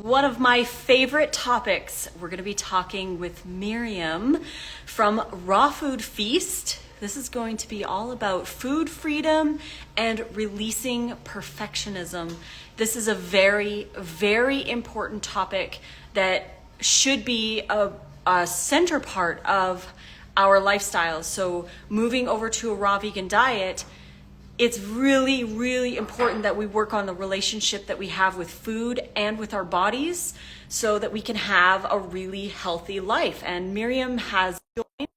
One of my favorite topics. We're going to be talking with Miriam from Raw Food Feast. This is going to be all about food freedom and releasing perfectionism. This is a very, very important topic that should be a center part of our lifestyle. So moving over to a raw vegan diet, it's really, really important that we work on the relationship that we have with food and with our bodies so that we can have a really healthy life. And Miriam has joined.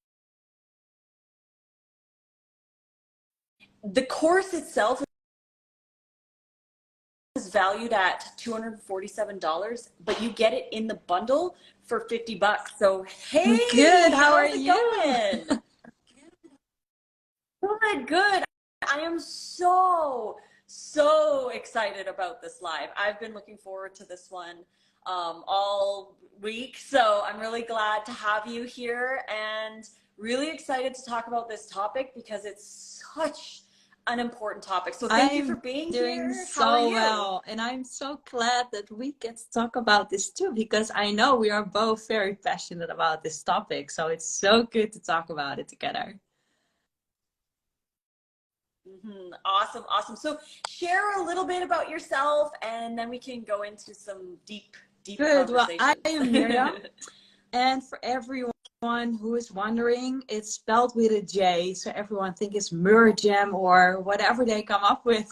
The course itself is valued at $247, but you get it in the bundle for $50. So, hey, good. How are you? Going? Good, good. I am so excited about this live. I've been looking forward to this one all week. So I'm really glad to have you here and really excited to talk about this topic because it's such an important topic. So thank you for being here. Doing so well. And I'm so glad that we get to talk about this too, because I know we are both very passionate about this topic. So it's so good to talk about it together. Awesome, awesome. So share a little bit about yourself and then we can go into some deep Good. Well, conversation. I am Miriam. And for everyone who is wondering, it's spelled with a J. So everyone think it's MIRJAM or whatever they come up with.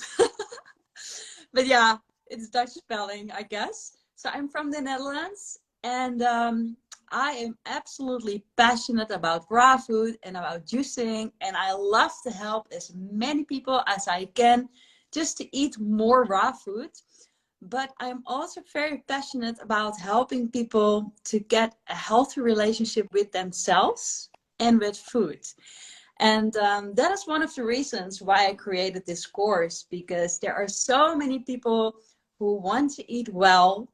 But yeah, it's Dutch spelling, I guess. So I'm from the Netherlands and I am absolutely passionate about raw food and about juicing, and I love to help as many people as I can just to eat more raw food. But I'm also very passionate about helping people to get a healthy relationship with themselves and with food. And that is one of the reasons why I created this course, because there are so many people who want to eat well,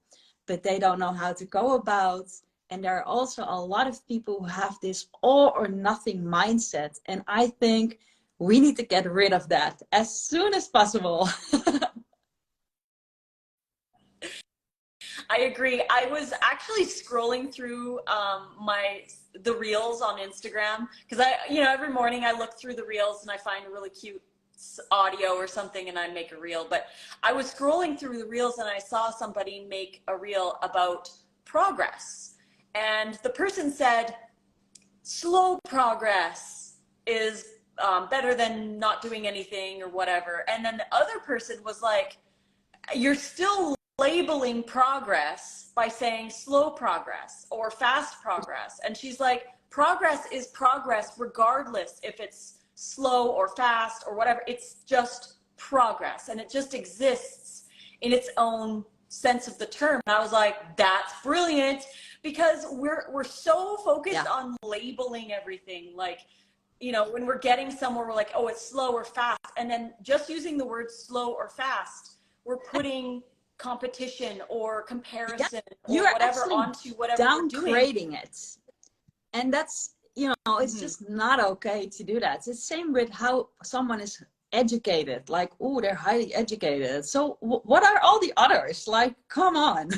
but they don't know how to go about. And there are also a lot of people who have this all or nothing mindset. And I think we need to get rid of that as soon as possible. I agree. I was actually scrolling through the reels on Instagram because every morning I look through the reels and I find a really cute audio or something and I make a reel. But I was scrolling through the reels and I saw somebody make a reel about progress. And the person said, slow progress is better than not doing anything or whatever. And then the other person was like, you're still labeling progress by saying slow progress or fast progress. And she's like, progress is progress regardless if it's slow or fast or whatever. It's just progress and it just exists in its own sense of the term. And I was like, that's brilliant. Because we're so focused on labeling everything. Like, when we're getting somewhere, we're like, oh, it's slow or fast. And then just using the word slow or fast, we're putting competition or comparison or whatever onto whatever we're doing. Downgrading it. And that's, it's just not okay to do that. It's the same with how someone is educated. Like, oh, they're highly educated. So what are all the others? Like, come on.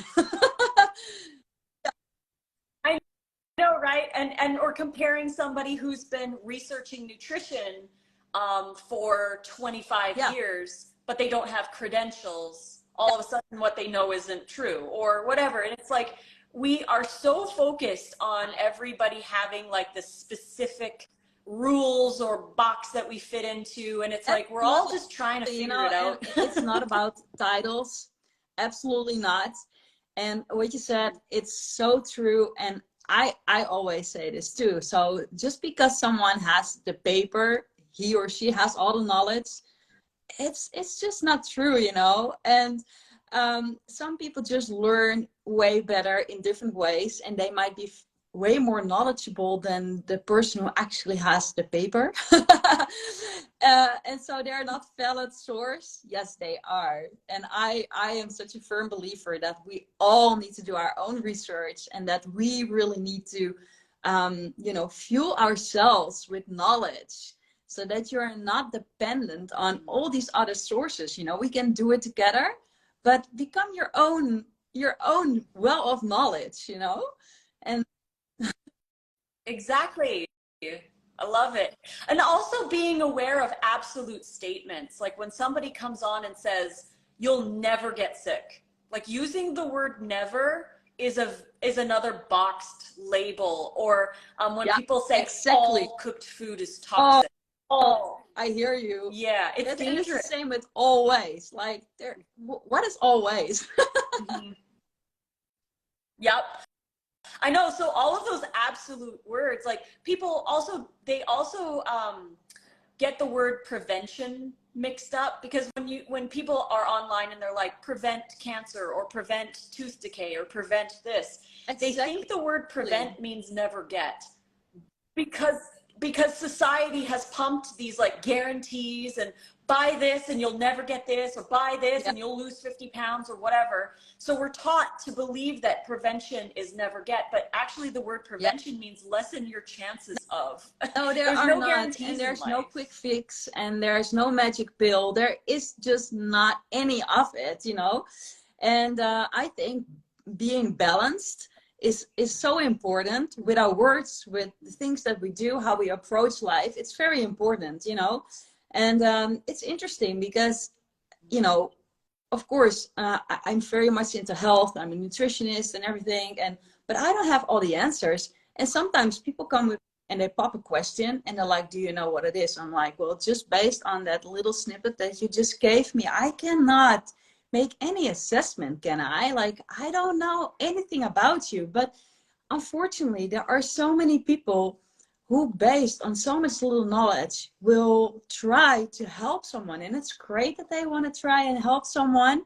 No, right? And or comparing somebody who's been researching nutrition for 25 years, but they don't have credentials. All of a sudden what they know isn't true or whatever. And it's like, we are so focused on everybody having like this specific rules or box that we fit into. And it's like, we're all just trying to figure it out. It's not about titles. Absolutely not. And what you said, it's so true. And I always say this too. So just because someone has the paper, he or she has all the knowledge, it's just not true, And some people just learn way better in different ways, and they might be way more knowledgeable than the person who actually has the paper. And so they're not valid source. Yes, they are. And I am such a firm believer that we all need to do our own research and that we really need to, fuel ourselves with knowledge so that you're not dependent on all these other sources. We can do it together, but become your own your own well of knowledge, you know? And Exactly. I love it. And also being aware of absolute statements. Like when somebody comes on and says, you'll never get sick. Like using the word never is another boxed label. Or when yeah, people say exactly. all cooked food is Oh, toxic. Oh, I hear you. yeah, it's And it's the dangerous. same with always. Like, there, what is always? Mhm. Yep. I know. So all of those absolute words, like people also, they also get the word prevention mixed up, because when people are online and they're like prevent cancer or prevent tooth decay or prevent this, they Exactly. think the word prevent means never get, because society has pumped these like guarantees and buy this and you'll never get this, or buy this Yeah, and you'll lose 50 pounds or whatever. So we're taught to believe that prevention is never get, but actually the word yeah. prevention means lessen your chances of. No, there There's are no not. And guarantees in there's no life. quick fix and there's no magic pill. There is just not any of it, you know? And I think being balanced is so important with our words, with the things that we do, how we approach life. It's very important, you know? And it's interesting because, you know, of course, I'm very much into health. I'm a nutritionist and everything, but I don't have all the answers. And sometimes people come with and they pop a question and they're like, "Do you know what it is?" I'm like, "Well, just based on that little snippet that you just gave me, I cannot make any assessment, can I? Like, I don't know anything about you." But unfortunately, there are so many people who, based on so much little knowledge, will try to help someone. And it's great that they want to try and help someone,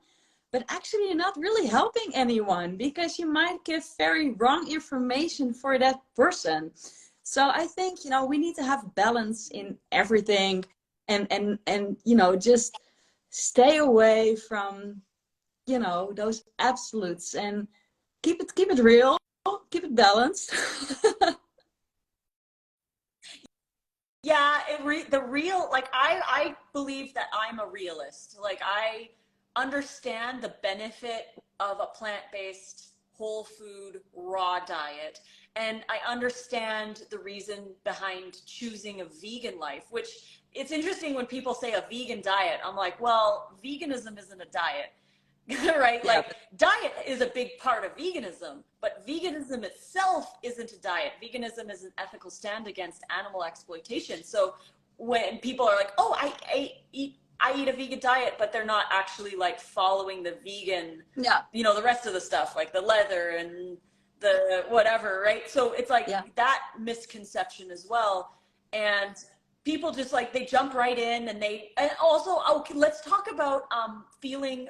but actually you're not really helping anyone, because you might give very wrong information for that person. So I think, you know, we need to have balance in everything, and you know, just stay away from, you know, those absolutes, and keep it real, keep it balanced. Yeah, the real, like I believe that I'm a realist. Like I understand the benefit of a plant-based, whole food, raw diet, and I understand the reason behind choosing a vegan life, which it's interesting when people say a vegan diet. I'm like, well, veganism isn't a diet. Right? Yeah, Like diet is a big part of veganism, but veganism itself isn't a diet. Veganism is an ethical stand against animal exploitation. So when people are like, "Oh, I eat a vegan diet," but they're not actually like following the vegan, yeah, you know, the rest of the stuff like the leather and the whatever, right? So it's like yeah, that misconception as well. And people just like they jump right in, and also, okay, let's talk about feeling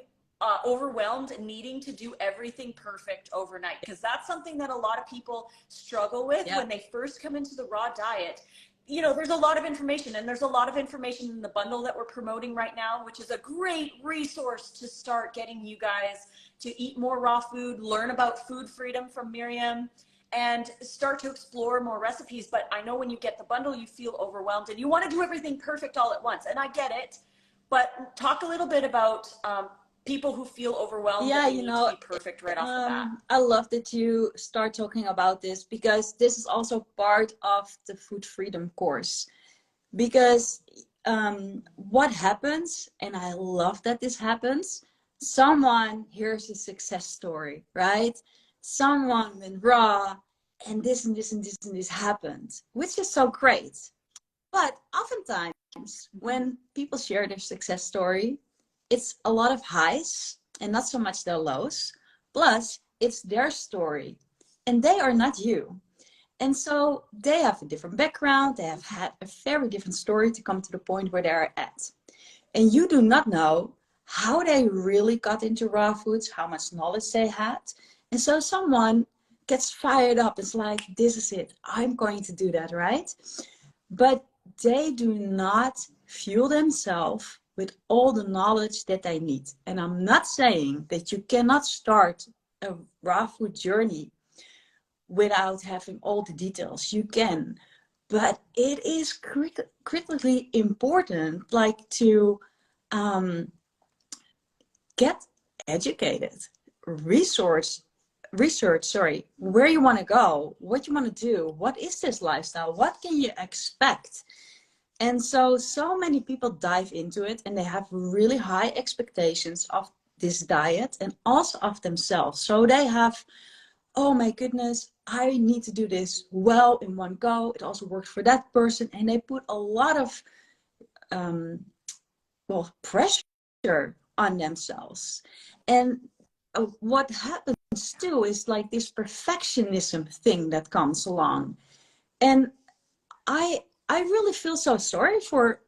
overwhelmed and needing to do everything perfect overnight, because that's something that a lot of people struggle with yeah, when they first come into the raw diet. You know, there's a lot of information, and there's a lot of information in the bundle that we're promoting right now, which is a great resource to start getting you guys to eat more raw food, learn about food freedom from Miriam, and start to explore more recipes. But I know when you get the bundle, you feel overwhelmed and you want to do everything perfect all at once, and I get it. But talk a little bit about people who feel overwhelmed that yeah. they You need to know, be perfect right off the bat. I love that you start talking about this, because this is also part of the food freedom course. Because what happens, and I love that this happens, someone hears a success story, right? Someone went raw, and this and this and this and this happened, which is so great. But oftentimes, when people share their success story, it's a lot of highs and not so much their lows. Plus, it's their story, and they are not you. And so they have a different background. They have had a very different story to come to the point where they're at. And you do not know how they really got into raw foods, how much knowledge they had. And so someone gets fired up. It's like, this is it. I'm going to do that, right? But they do not fuel themselves with all the knowledge that they need. And I'm not saying that you cannot start a raw food journey without having all the details. You can, but it is critically important, like, to get educated, research, where you want to go, what you want to do, what is this lifestyle, what can you expect. And so many people dive into it and they have really high expectations of this diet and also of themselves. So they have, oh my goodness, I need to do this well in one go. It also works for that person. And they put a lot of pressure on themselves. And what happens too is like this perfectionism thing that comes along. And I really feel so sorry for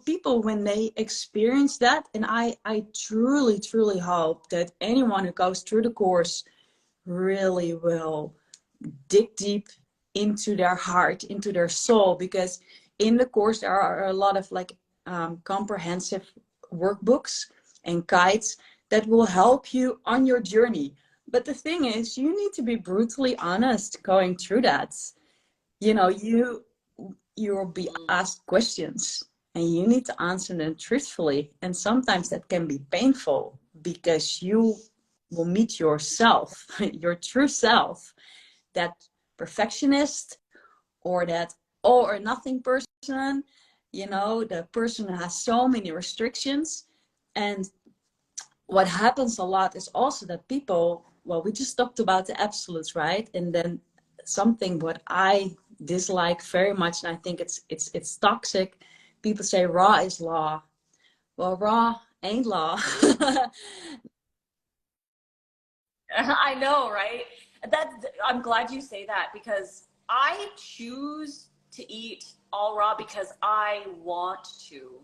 people when they experience that. And I truly, truly hope that anyone who goes through the course really will dig deep into their heart, into their soul, because in the course there are a lot of like comprehensive workbooks and guides that will help you on your journey. But the thing is, you need to be brutally honest going through that. You know, you will be asked questions and you need to answer them truthfully. And sometimes that can be painful because you will meet yourself, your true self, that perfectionist or that all or nothing person, you know, the person who has so many restrictions. And what happens a lot is also that people, well, we just talked about the absolutes, right? And then something what I dislike very much, and I think it's toxic. People say raw is law. Well, raw ain't law. I know, right? I'm glad you say that, because I choose to eat all raw because I want to.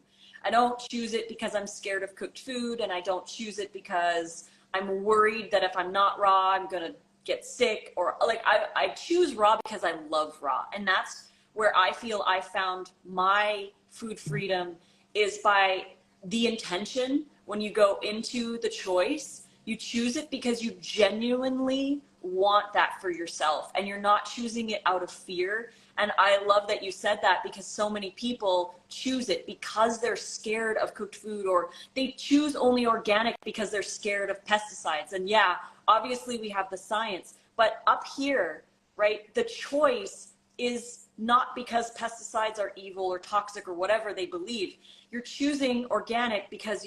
I don't choose it because I'm scared of cooked food, and I don't choose it because I'm worried that if I'm not raw, I'm gonna get sick, or like I choose raw because I love raw. And that's where I feel I found my food freedom, is by the intention. When you go into the choice, you choose it because you genuinely want that for yourself, and you're not choosing it out of fear. And I love that you said that, because so many people choose it because they're scared of cooked food, or they choose only organic because they're scared of pesticides. And yeah, obviously we have the science, but up here, right, the choice is not because pesticides are evil or toxic or whatever they believe. You're choosing organic because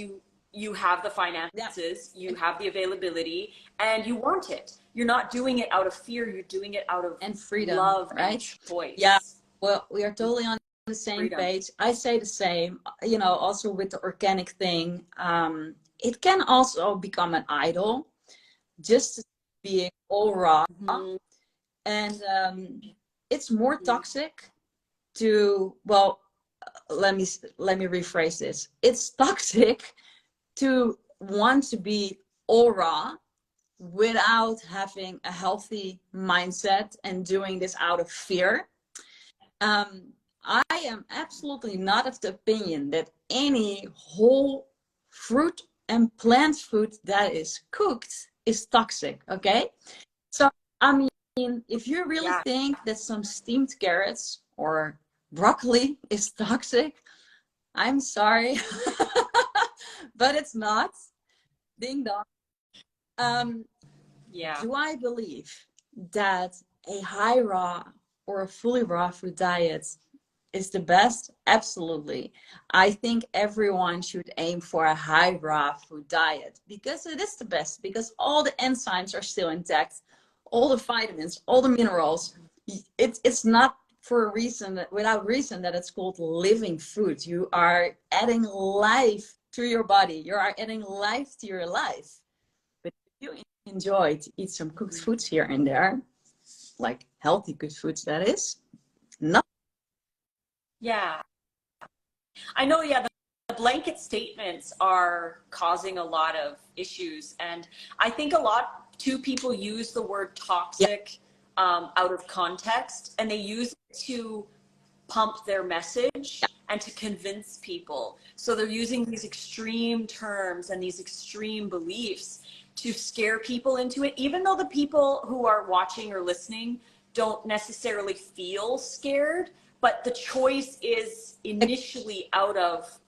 you have the finances, you have the availability, and you want it. You're not doing it out of fear. You're doing it out of freedom, love, right? and choice. Yeah. Well, we are totally on the same Freedom. page. I say the same, you know, also with the organic thing. It can also become an idol, just being all raw. Mm-hmm. And it's more toxic to, well, let me rephrase this. It's toxic to want to be all raw without having a healthy mindset and doing this out of fear. I am absolutely not of the opinion that any whole fruit and plant food that is cooked is toxic, okay? So, I mean, if you really think that some steamed carrots or broccoli is toxic, I'm sorry, but it's not. Ding dong. Do I believe that a high raw or a fully raw food diet is the best? Absolutely. I think everyone should aim for a high raw food diet because it is the best, because all the enzymes are still intact, all the vitamins, all the minerals. It's not for a reason, without reason, that it's called living food. You are adding life to your body. You are adding life to your life. But if you enjoy to eat some cooked foods here and there, like healthy cooked foods, that is, not. Yeah. I know, the blanket statements are causing a lot of issues. And I think a lot, too, people use the word toxic out of context, and they use it to pump their message and to convince people. So they're using these extreme terms and these extreme beliefs to scare people into it, even though the people who are watching or listening don't necessarily feel scared. But the choice is initially out of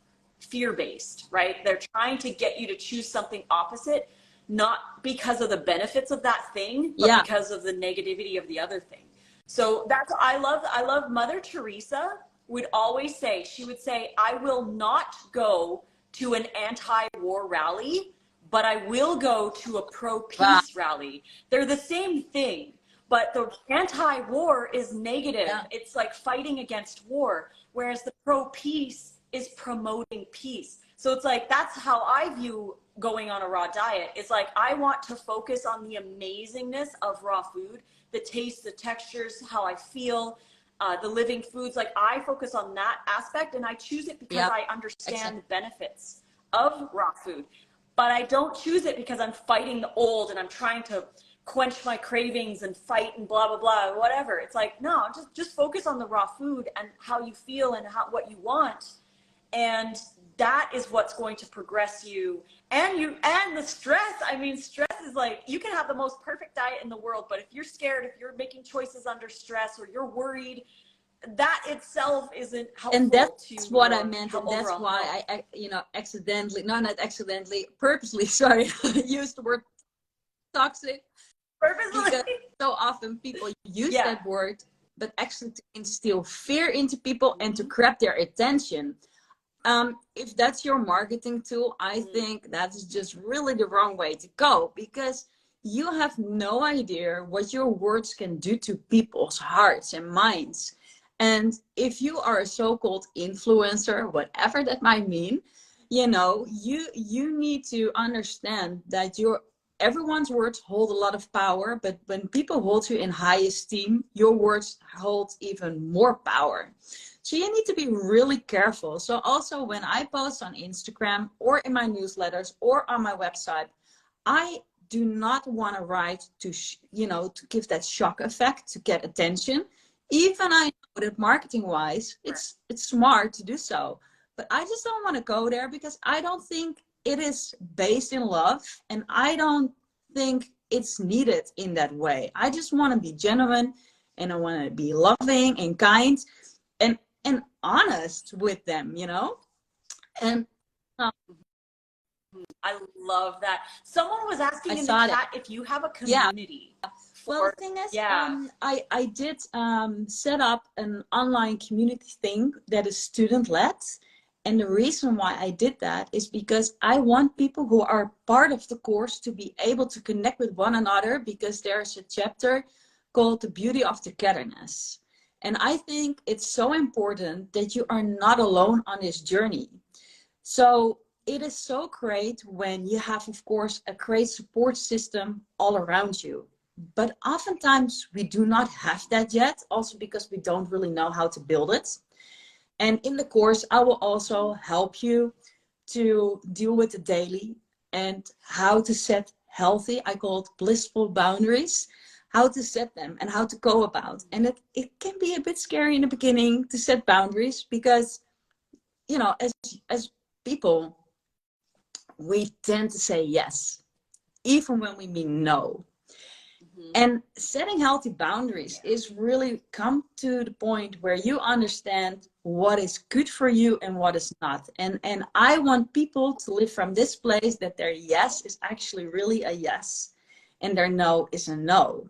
fear-based, right? They're trying to get you to choose something opposite not because of the benefits of that thing, but because of the negativity of the other thing. So that's, I love Mother Teresa would always say, she would say, I will not go to an anti-war rally, but I will go to a pro-peace rally. They're the same thing, but the anti-war is negative. Yeah. It's like fighting against war, whereas the pro-peace is promoting peace. So it's like, that's how I view going on a raw diet. It's like, I want to focus on the amazingness of raw food, the taste, the textures, how I feel, the living foods. Like, I focus on that aspect, and I choose it because I understand the benefits of raw food. But I don't choose it because I'm fighting the old and I'm trying to quench my cravings and fight and blah, blah, blah, whatever. It's like, no, just focus on the raw food and how you feel and what you want. And that is what's going to progress you. And the stress, I mean, stress is like, you can have the most perfect diet in the world, but if you're scared, if you're making choices under stress, or you're worried, that itself isn't helpful. And that's what I meant, and that's why I purposely, sorry, used the word toxic. Purposely. Because so often people use that word, but actually to instill fear into people and to grab their attention. If that's your marketing tool, I think that's just really the wrong way to go, because you have no idea what your words can do to people's hearts and minds. And if you are a so-called influencer, whatever that might mean, you know, you need to understand that everyone's words hold a lot of power, but when people hold you in high esteem, your words hold even more power. So you need to be really careful. So also when I post on Instagram or in my newsletters or on my website, I do not want to write to give that shock effect, to get attention. Even I know that marketing wise, it's smart to do so, but I just don't want to go there because I don't think it is based in love, and I don't think it's needed in that way. I just want to be genuine, and I want to be loving and kind and honest with them, you know? And I love that. Someone was asking in the chat if you have a community. Yeah. Well, the thing is, I did set up an online community thing that is student-led. And the reason why I did that is because I want people who are part of the course to be able to connect with one another, because there's a chapter called The Beauty of Togetherness. And I think it's so important that you are not alone on this journey. So it is so great when you have, of course, a great support system all around you. But oftentimes we do not have that yet, also because we don't really know how to build it. And in the course, I will also help you to deal with the daily and how to set healthy, I call it blissful boundaries, how to set them and how to go about. And it can be a bit scary in the beginning to set boundaries because, you know, as people, we tend to say yes, even when we mean no. And setting healthy boundaries is really come to the point where you understand what is good for you and what is not. And I want people to live from this place that their yes is actually really a yes and their no is a no.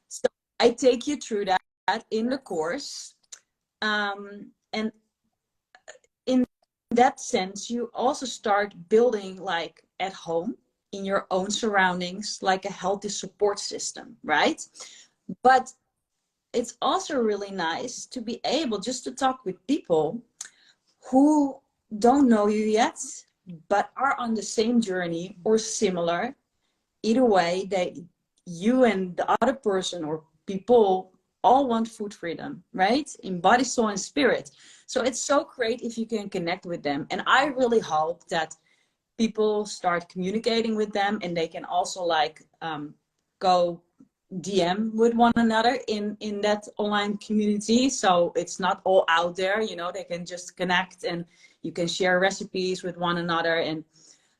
So I take you through that in the course. And in that sense, you also start building, like at home, in your own surroundings, like a healthy support system, right? But it's also really nice to be able just to talk with people who don't know you yet, but are on the same journey or similar. Either way, you and the other person or people all want food freedom, right? In body, soul, and spirit. So it's so great if you can connect with them. And I really hope that people start communicating with them, and they can also like go DM with one another in that online community. So it's not all out there, you know, they can just connect and you can share recipes with one another. And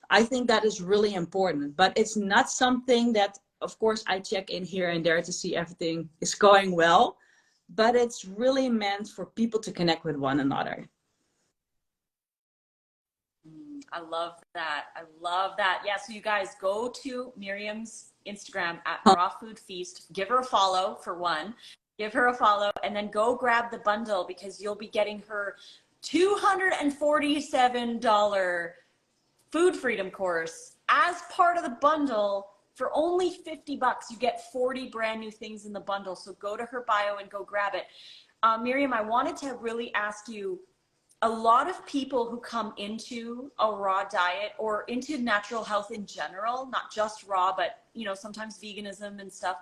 I think that is really important, but it's not something that, of course, I check in here and there to see everything is going well, but it's really meant for people to connect with one another. I love that. I love that. Yeah, so you guys go to Miriam's Instagram at Oh, Raw Food Feast. Give her a follow for one. Give her a follow and then go grab the bundle because you'll be getting her $247 food freedom course as part of the bundle for only 50 bucks. You get 40 brand new things in the bundle. So go to her bio and go grab it. Miriam, I wanted to really ask you, a lot of people who come into a raw diet or into natural health in general, not just raw, but you know, sometimes veganism and stuff,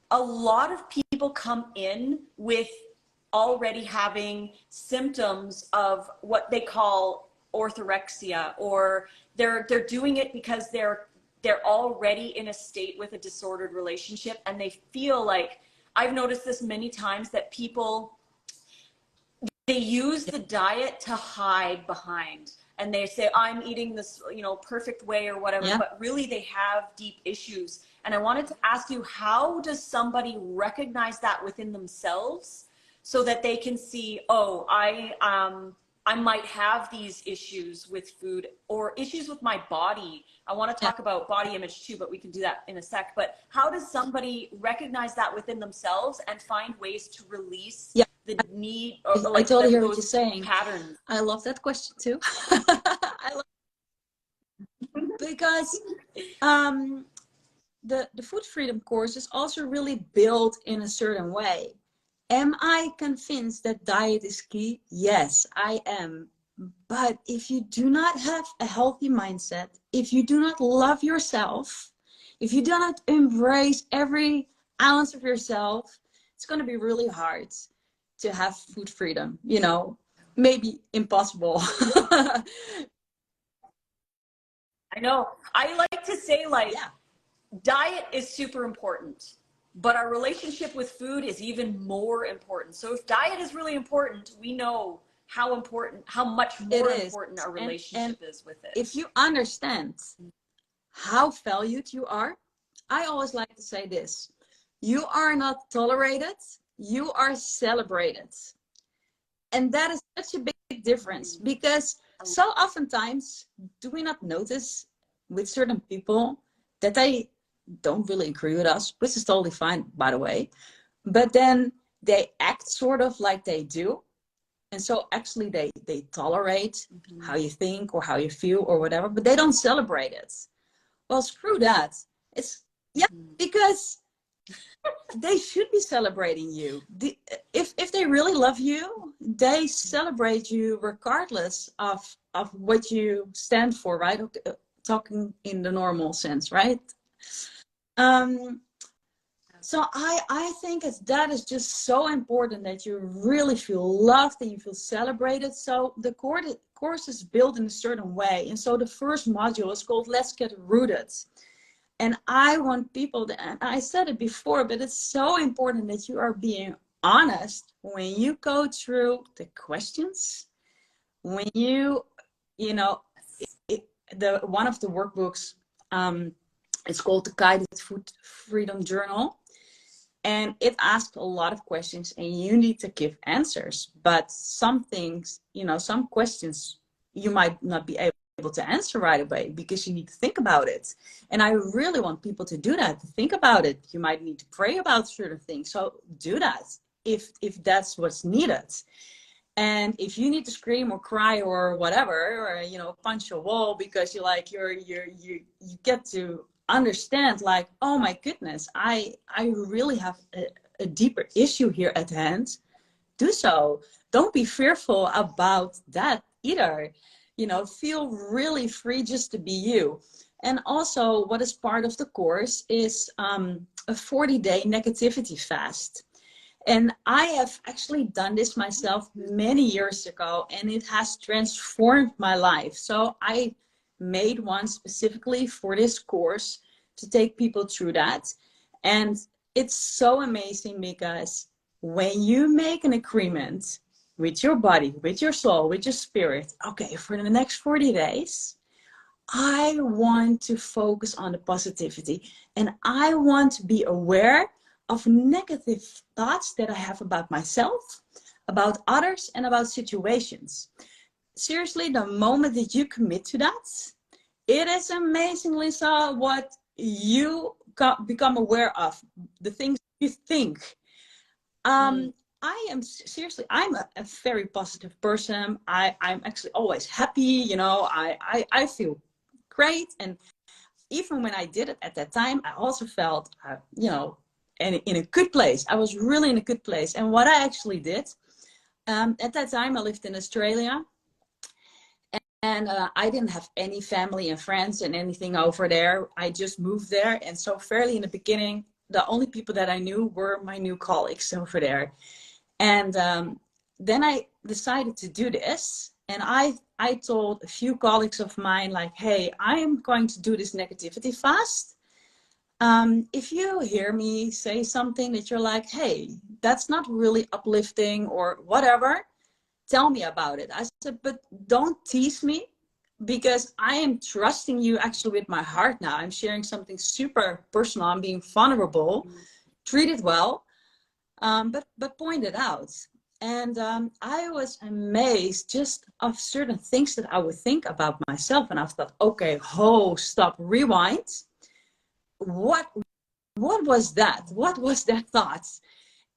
a lot of people come in with already having symptoms of what they call orthorexia, or they're doing it because they're already in a state with a disordered relationship, and they feel like, I've noticed this many times, that people, they use the diet to hide behind, and they say, I'm eating this, you know, perfect way or whatever, yeah. but really they have deep issues. And I wanted to ask you, how does somebody recognize that within themselves so that they can see, oh, I might have these issues with food or issues with my body. I want to Yeah. talk about body image too, but we can do that in a sec. But how does somebody recognize that within themselves and find ways to release Yeah. the need, I, or I like totally hear what you're those saying. patterns? I love that question too. I love, because the food freedom course is also really built in a certain way. Am I convinced that diet is key? Yes, I am. But if you do not have a healthy mindset, if you do not love yourself, if you do not embrace every ounce of yourself, it's going to be really hard to have food freedom, you know, maybe impossible. I know. I like to say, like, Yeah, diet is super important, but our relationship with food is even more important. So if diet is really important, we know how important, how much it more is. important our And relationship is with if it. you understand how valued you are, I always like to say this: you are not tolerated, you are celebrated. And that is such a big difference, because so oftentimes do we not notice with certain people that they don't really agree with us, which is totally fine, by the way, but then they act sort of like they do. And so actually they tolerate how you think or how you feel or whatever, but they don't celebrate it. Well, screw that. It's, yeah, because they should be celebrating you. If they really love you, they celebrate you regardless of what you stand for, right? Talking in the normal sense, right? Um, so I think that is just so important, that you really feel loved and you feel celebrated. So the course is built in a certain way. And so the first module is called Let's Get Rooted. And I want people to, and I said it before, but it's so important that you are being honest when you go through the questions, when you know, one of the workbooks, it's called the Guided Food Freedom Journal. And it asks a lot of questions and you need to give answers. But some things, you know, some questions you might not be able to answer right away because you need to think about it. And I really want people to do that, to think about it. You might need to pray about certain things. So do that if that's what's needed. And if you need to scream or cry or whatever, or, you know, punch a wall because you get to understand, like, oh my goodness, I really have a deeper issue here at hand, do so. Don't be fearful about that either. You know, feel really free just to be you. And also, what is part of the course is a 40-day negativity fast. And I have actually done this myself many years ago, and it has transformed my life. So I made one specifically for this course to take people through that. And it's so amazing, because when you make an agreement with your body, with your soul, with your spirit, okay, for the next 40 days, I want to focus on the positivity, and I want to be aware of negative thoughts that I have about myself, about others, and about situations. seriously, the moment that you commit to that, it is amazing, Lissa, what you become aware of, the things you think. I am seriously, I'm a very positive person. I'm actually always happy, you know, I feel great. And even when I did it at that time, I also felt, you know, in a good place. I was really in a good place. And what I actually did, at that time, I lived in Australia. And I didn't have any family and friends and anything over there. I just moved there. And so fairly in the beginning, the only people that I knew were my new colleagues over there. And then I decided to do this. And I told a few colleagues of mine, like, hey, I am going to do this negativity fast. If you hear me say something that you're like, hey, that's not really uplifting or whatever, tell me about it. I said, but don't tease me, because I am trusting you actually with my heart now. I'm sharing something super personal. I'm being vulnerable. Treat it well, but point it out. And I was amazed just of certain things that I would think about myself. And I thought, okay, stop, rewind. What was that? What was that thought?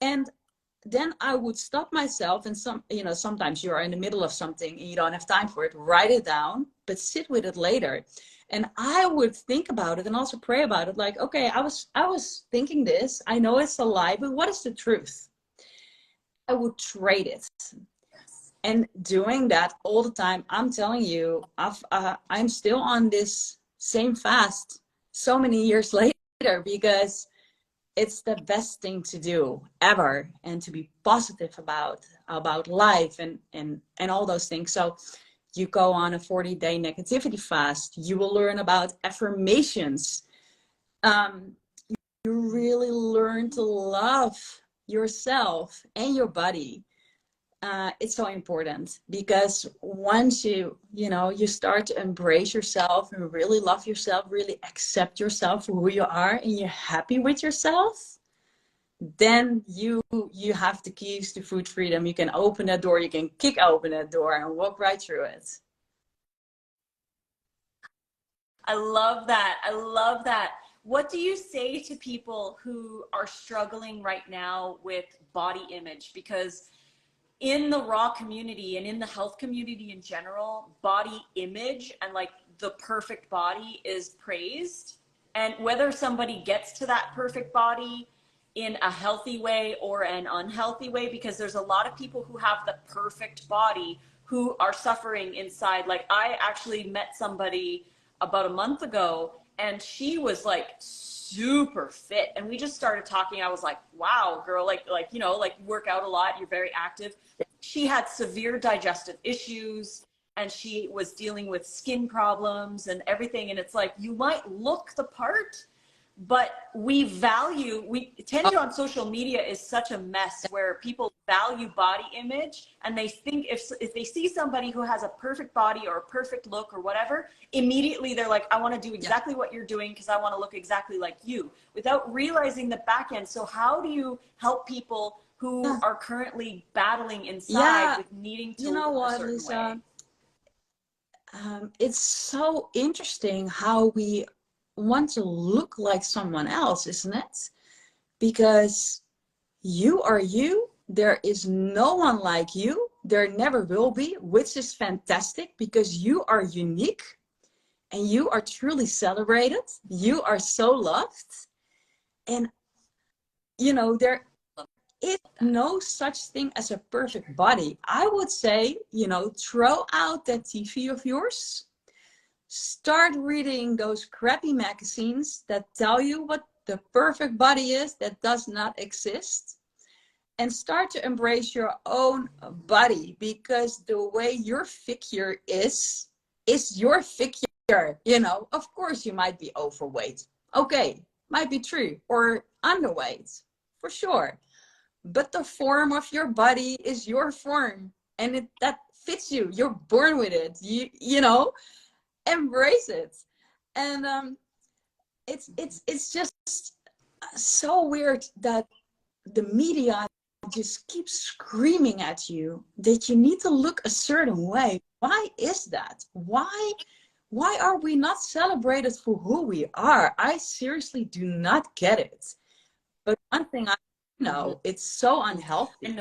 And then I would stop myself, and sometimes you're in the middle of something and you don't have time for it. Write it down, but sit with it later. And I would think about it and also pray about it. Like, okay, I was thinking this. I know it's a lie, but what is the truth? I would trade it. And doing that all the time, I'm telling you, I'm still on this same fast so many years later, because it's the best thing to do ever, and to be positive about life and all those things. So you go on a 40-day negativity fast. You will learn about affirmations. You really learn to love yourself and your body. It's so important, because once you start to embrace yourself and really love yourself, really accept yourself for who you are, and you're happy with yourself, then you have the keys to food freedom. You can open that door, you can kick open that door and walk right through it. I love that. I love that. What do you say to people who are struggling right now with body image? Because in the raw community and in the health community in general, body image and like the perfect body is praised. And whether somebody gets to that perfect body in a healthy way or an unhealthy way, because there's a lot of people who have the perfect body who are suffering inside. Like, I actually met somebody about a month ago, and she was like super fit, and we just started talking. I was like, wow, girl, like you work out a lot, you're very active. She had severe digestive issues, and she was dealing with skin problems and everything. And it's like, you might look the part, but we tend to, on social media, is such a mess where people value body image, and they think if they see somebody who has a perfect body or a perfect look or whatever, immediately they're like, I want to do exactly what you're doing because I want to look exactly like you, without realizing the back end. So how do you help people who are currently battling inside with needing to look a certain Lissa, way? it's so interesting how we want to look like someone else, isn't it? Because you are you. There is no one like you. There never will be, which is fantastic, because you are unique and you are truly celebrated. You are so loved. And, there is no such thing as a perfect body. I would say, throw out that TV of yours. Start reading those crappy magazines that tell you what the perfect body is that does not exist. And start to embrace your own body, because the way your figure is your figure. Of course you might be overweight. Okay, might be true. Or underweight, for sure. But the form of your body is your form, and that fits you. You're born with it. Embrace it. And it's just so weird that the media just keeps screaming at you that you need to look a certain way. why is that? Why are we not celebrated for who we are? I seriously do not get it. But one thing I know, it's so unhealthy.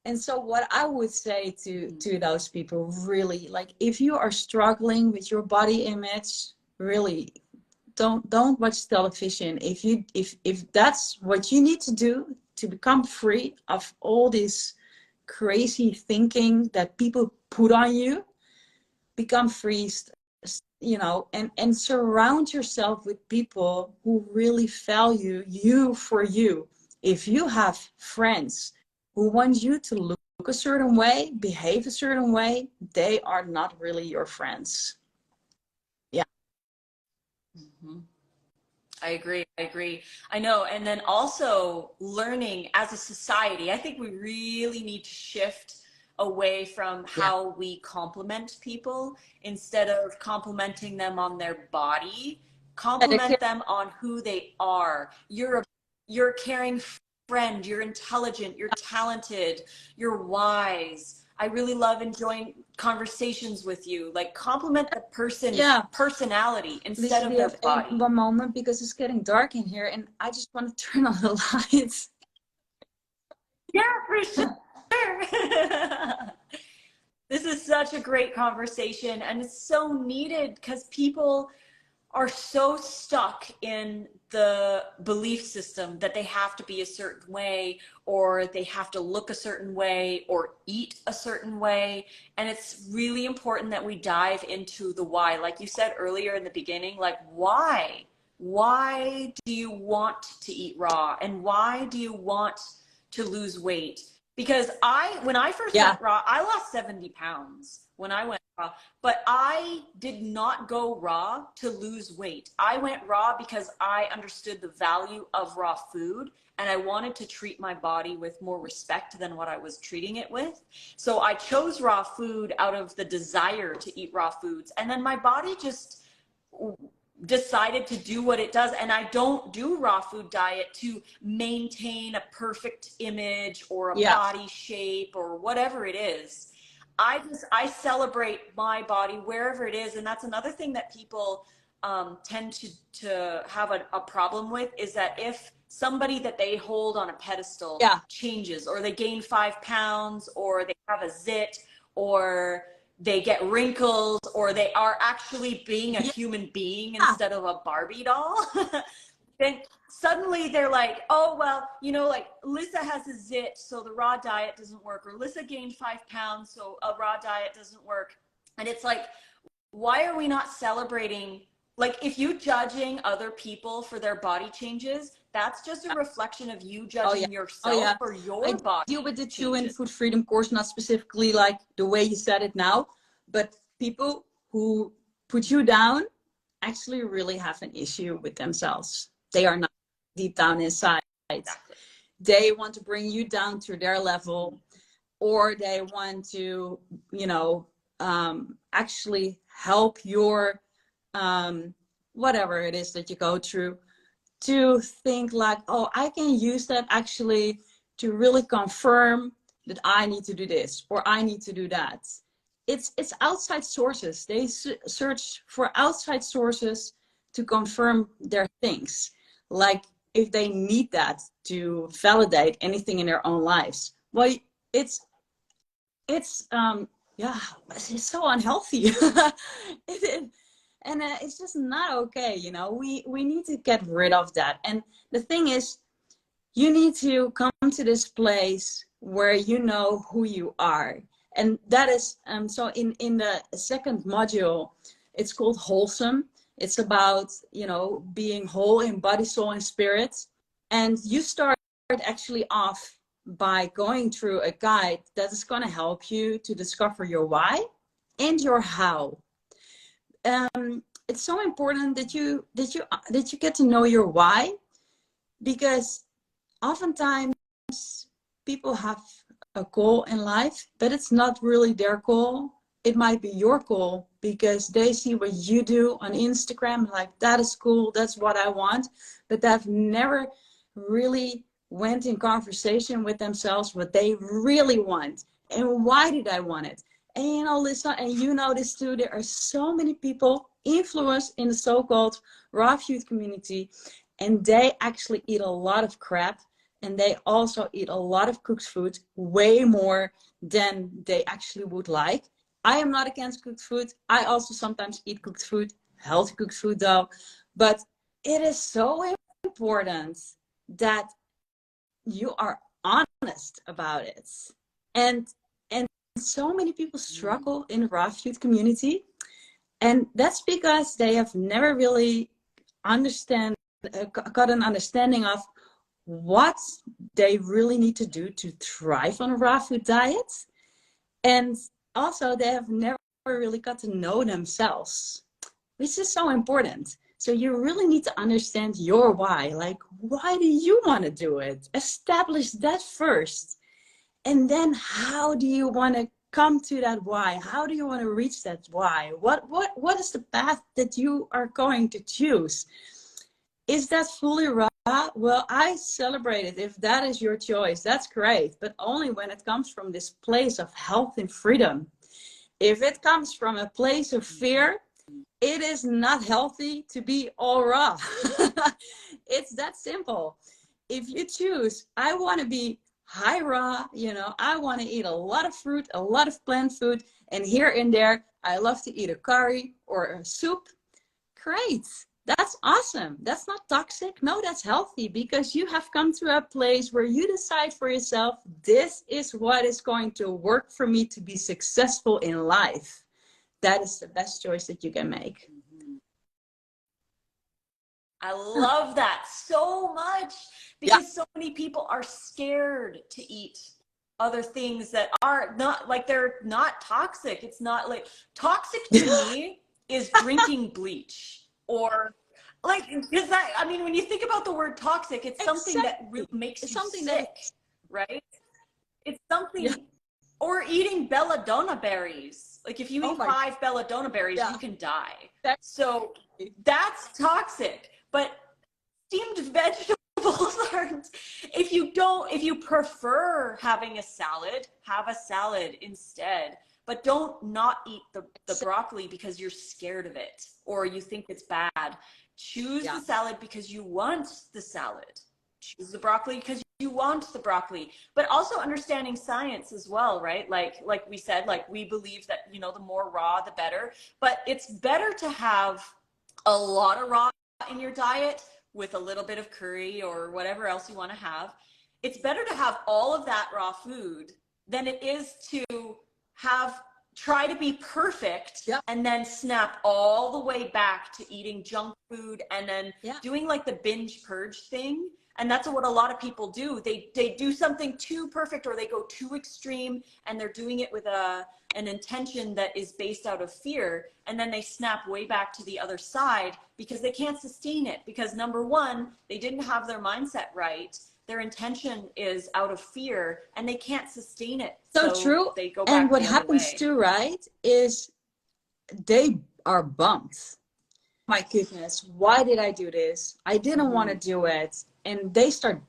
And so what I would say to those people, really, like, if you are struggling with your body image, really don't watch television. If that's what you need to do to become free of all this crazy thinking that people put on you, become free, you know, and surround yourself with people who really value you for you. If you have friends who want you to look a certain way, behave a certain way, they are not really your friends. Yeah. I agree. I agree. I know. And then also learning as a society, I think we really need to shift away from how we compliment people. Instead of complimenting them on their body, compliment them on who they are. You're a caring friend, you're intelligent, you're talented, you're wise. I really love enjoying conversations with you. Like, compliment the person's personality instead of their body. One moment, because it's getting dark in here and I just want to turn on the lights. Yeah, for sure. This is such a great conversation, and it's so needed because people are so stuck in the belief system that they have to be a certain way, or they have to look a certain way, or eat a certain way. And it's really important that we dive into the why. Like you said earlier in the beginning, like, why? Why do you want to eat raw? And why do you want to lose weight? Because when I first went raw, I lost 70 pounds when I went raw, but I did not go raw to lose weight. I went raw because I understood the value of raw food, and I wanted to treat my body with more respect than what I was treating it with. So I chose raw food out of the desire to eat raw foods. And then my body just decided to do what it does. And I don't do raw food diet to maintain a perfect image or a body shape or whatever it is. I celebrate my body wherever it is. And that's another thing that people tend to have a problem with, is that if somebody that they hold on a pedestal changes, or they gain 5 pounds, or they have a zit, or they get wrinkles, or they are actually being a human being instead of a Barbie doll, then suddenly they're like, oh, well, you know, like, Lissa has a zit, so the raw diet doesn't work, or Lissa gained 5 pounds, so a raw diet doesn't work. And it's like, why are we not celebrating? Like, if you judging other people for their body changes, that's just a reflection of you judging yourself for your body. I deal with it too in Food Freedom course, not specifically like the way you said it now, but people who put you down actually really have an issue with themselves. They are not deep down inside. Exactly. They want to bring you down to their level, or they want to, you know, actually help your whatever it is that you go through, to think like, oh, I can use that actually to really confirm that I need to do this, or I need to do that. It's outside sources. They search for outside sources to confirm their things. Like, if they need that to validate anything in their own lives. Well, it's so unhealthy. And it's just not okay, you know. We need to get rid of that. And the thing is, you need to come to this place where you know who you are. And that is, so in the second module, it's called Wholesome. It's about, you know, being whole in body, soul, and spirit. And you start actually off by going through a guide that is going to help you to discover your why and your how. It's so important that you get to know your why, because oftentimes people have a goal in life, but it's not really their goal. It might be your goal because they see what you do on Instagram, like, that is cool, that's what I want, but they've never really went in conversation with themselves what they really want, and why did I want it, And you know, Lissa, and you know this too, there are so many people influenced in the so-called raw food community, and they actually eat a lot of crap, and they also eat a lot of cooked food, way more than they actually would like. I am not against cooked food. I also sometimes eat cooked food, healthy cooked food though. But it is so important that you are honest about it. And so many people struggle in the raw food community, and that's because they have never really got an understanding of what they really need to do to thrive on a raw food diet. And also they have never really got to know themselves, which is so important. So you really need to understand your why. Like, why do you want to do it? Establish that first. And then how do you want to come to that why? How do you want to reach that why? What is the path that you are going to choose? Is that fully raw? Well, I celebrate it. If that is your choice, that's great. But only when it comes from this place of health and freedom. If it comes from a place of fear, it is not healthy to be all raw. It's that simple. If you choose, I want to be high raw, you know, I want to eat a lot of fruit, a lot of plant food, and here and there, I love to eat a curry or a soup. Great. That's awesome. That's not toxic. No, that's healthy, because you have come to a place where you decide for yourself, this is what is going to work for me to be successful in life. That is the best choice that you can make. I love that so much, because so many people are scared to eat other things that are not, like, they're not toxic. It's not like toxic to me is drinking bleach, or like, because I mean, when you think about the word toxic, it's something that really makes you sick, right? It's something, or eating belladonna berries. Like, if you eat 5 belladonna berries, you can die. So that's toxic. But steamed vegetables aren't. If you prefer having a salad, have a salad instead. But don't not eat the broccoli because you're scared of it or you think it's bad. Choose the salad because you want the salad. Choose the broccoli because you want the broccoli. But also understanding science as well, right? Like we said, like, we believe that, you know, the more raw, the better. But it's better to have a lot of raw in your diet with a little bit of curry or whatever else you want to have. It's better to have all of that raw food than it is to try to be perfect and then snap all the way back to eating junk food and then doing like the binge purge thing. And that's what a lot of people do. They do something too perfect, or they go too extreme, and they're doing it with an intention that is based out of fear. And then they snap way back to the other side because they can't sustain it. Because number one, they didn't have their mindset right. Their intention is out of fear, and they can't sustain it. So true. They go back and what the other happens way. too, right, is they are bummed. My goodness, why did I do this? I didn't want to do it. And they start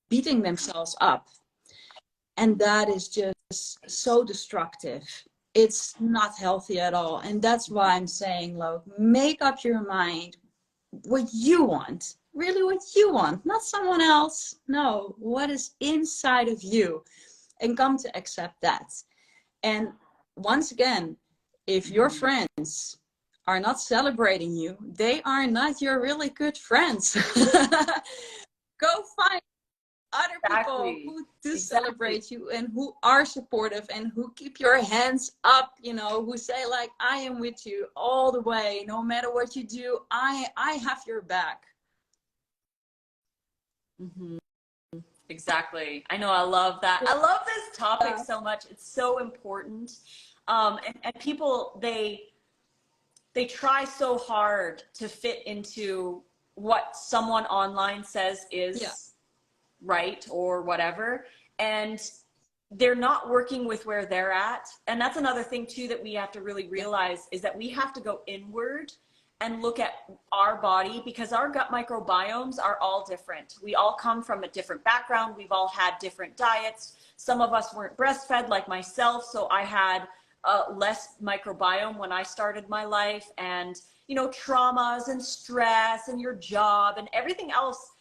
beating themselves up. And that is just so destructive. It's not healthy at all. And that's why I'm saying, look, make up your mind what you want. Really what you want, not someone else. No, what is inside of you, and come to accept that. And once again, if your friends are not celebrating you, they are not your really good friends. Go find other people who do celebrate you and who are supportive and who keep your hands up, you know, who say like, I am with you all the way, no matter what you do, I have your back. Exactly. I know. I love that. I love this topic so much. It's so important. And people, they try so hard to fit into what someone online says is right or whatever. And they're not working with where they're at. And that's another thing too that we have to really realize is that we have to go inward and look at our body, because our gut microbiomes are all different. We all come from a different background. We've all had different diets. Some of us weren't breastfed like myself, so I had less microbiome when I started my life, and you know, traumas and stress and your job and everything else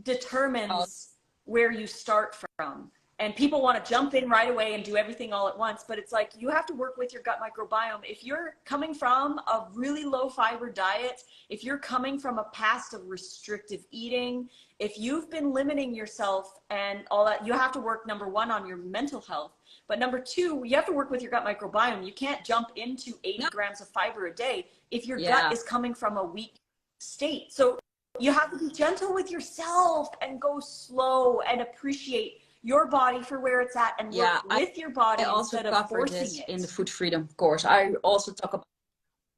determines where you start from. And people want to jump in right away and do everything all at once, but it's like you have to work with your gut microbiome. If you're coming from a really low fiber diet, if you're coming from a past of restrictive eating, if you've been limiting yourself and all that, you have to work, number one, on your mental health. But number two, you have to work with your gut microbiome. You can't jump into 80 grams of fiber a day if your gut is coming from a weak state. So you have to be gentle with yourself and go slow and appreciate your body for where it's at, and work with your body instead of forcing it. In the Food Freedom course, I also talk about,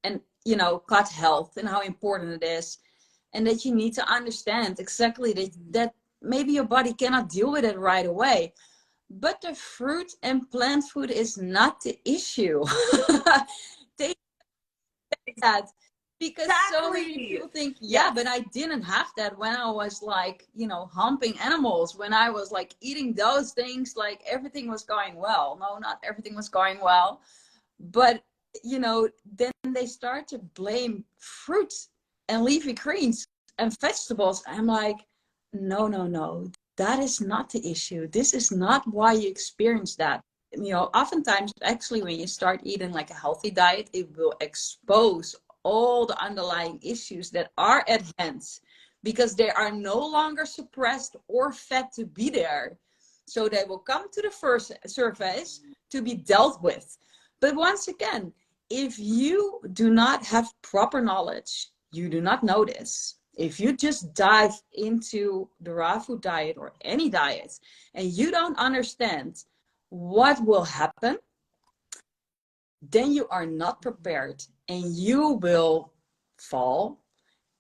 and you know, gut health and how important it is, and that you need to understand exactly that maybe your body cannot deal with it right away. But the fruit and plant food is not the issue. They that. Because so many people think, but I didn't have that when I was like, you know, humping animals, when I was like eating those things, like everything was going well. No, not everything was going well. But, you know, then they start to blame fruits and leafy greens and vegetables. I'm like, no, no, no, that is not the issue. This is not why you experience that. You know, oftentimes, actually, when you start eating like a healthy diet, it will expose all the underlying issues that are at hand, because they are no longer suppressed or fed to be there. So they will come to the first surface to be dealt with. But once again, if you do not have proper knowledge, you do not know this. If you just dive into the raw food diet or any diet and you don't understand what will happen, then you are not prepared, and you will fall,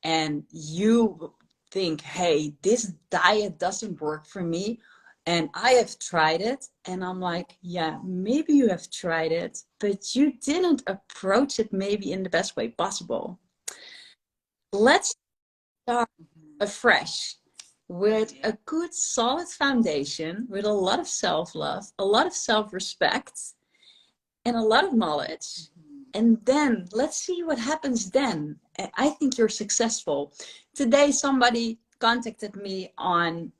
and you think, hey, this diet doesn't work for me, and I have tried it. And I'm like, yeah, maybe you have tried it, but you didn't approach it maybe in the best way possible. Let's start afresh with a good solid foundation, with a lot of self-love, a lot of self-respect, and a lot of knowledge. And then let's see what happens then. I think you're successful. Today, somebody contacted me on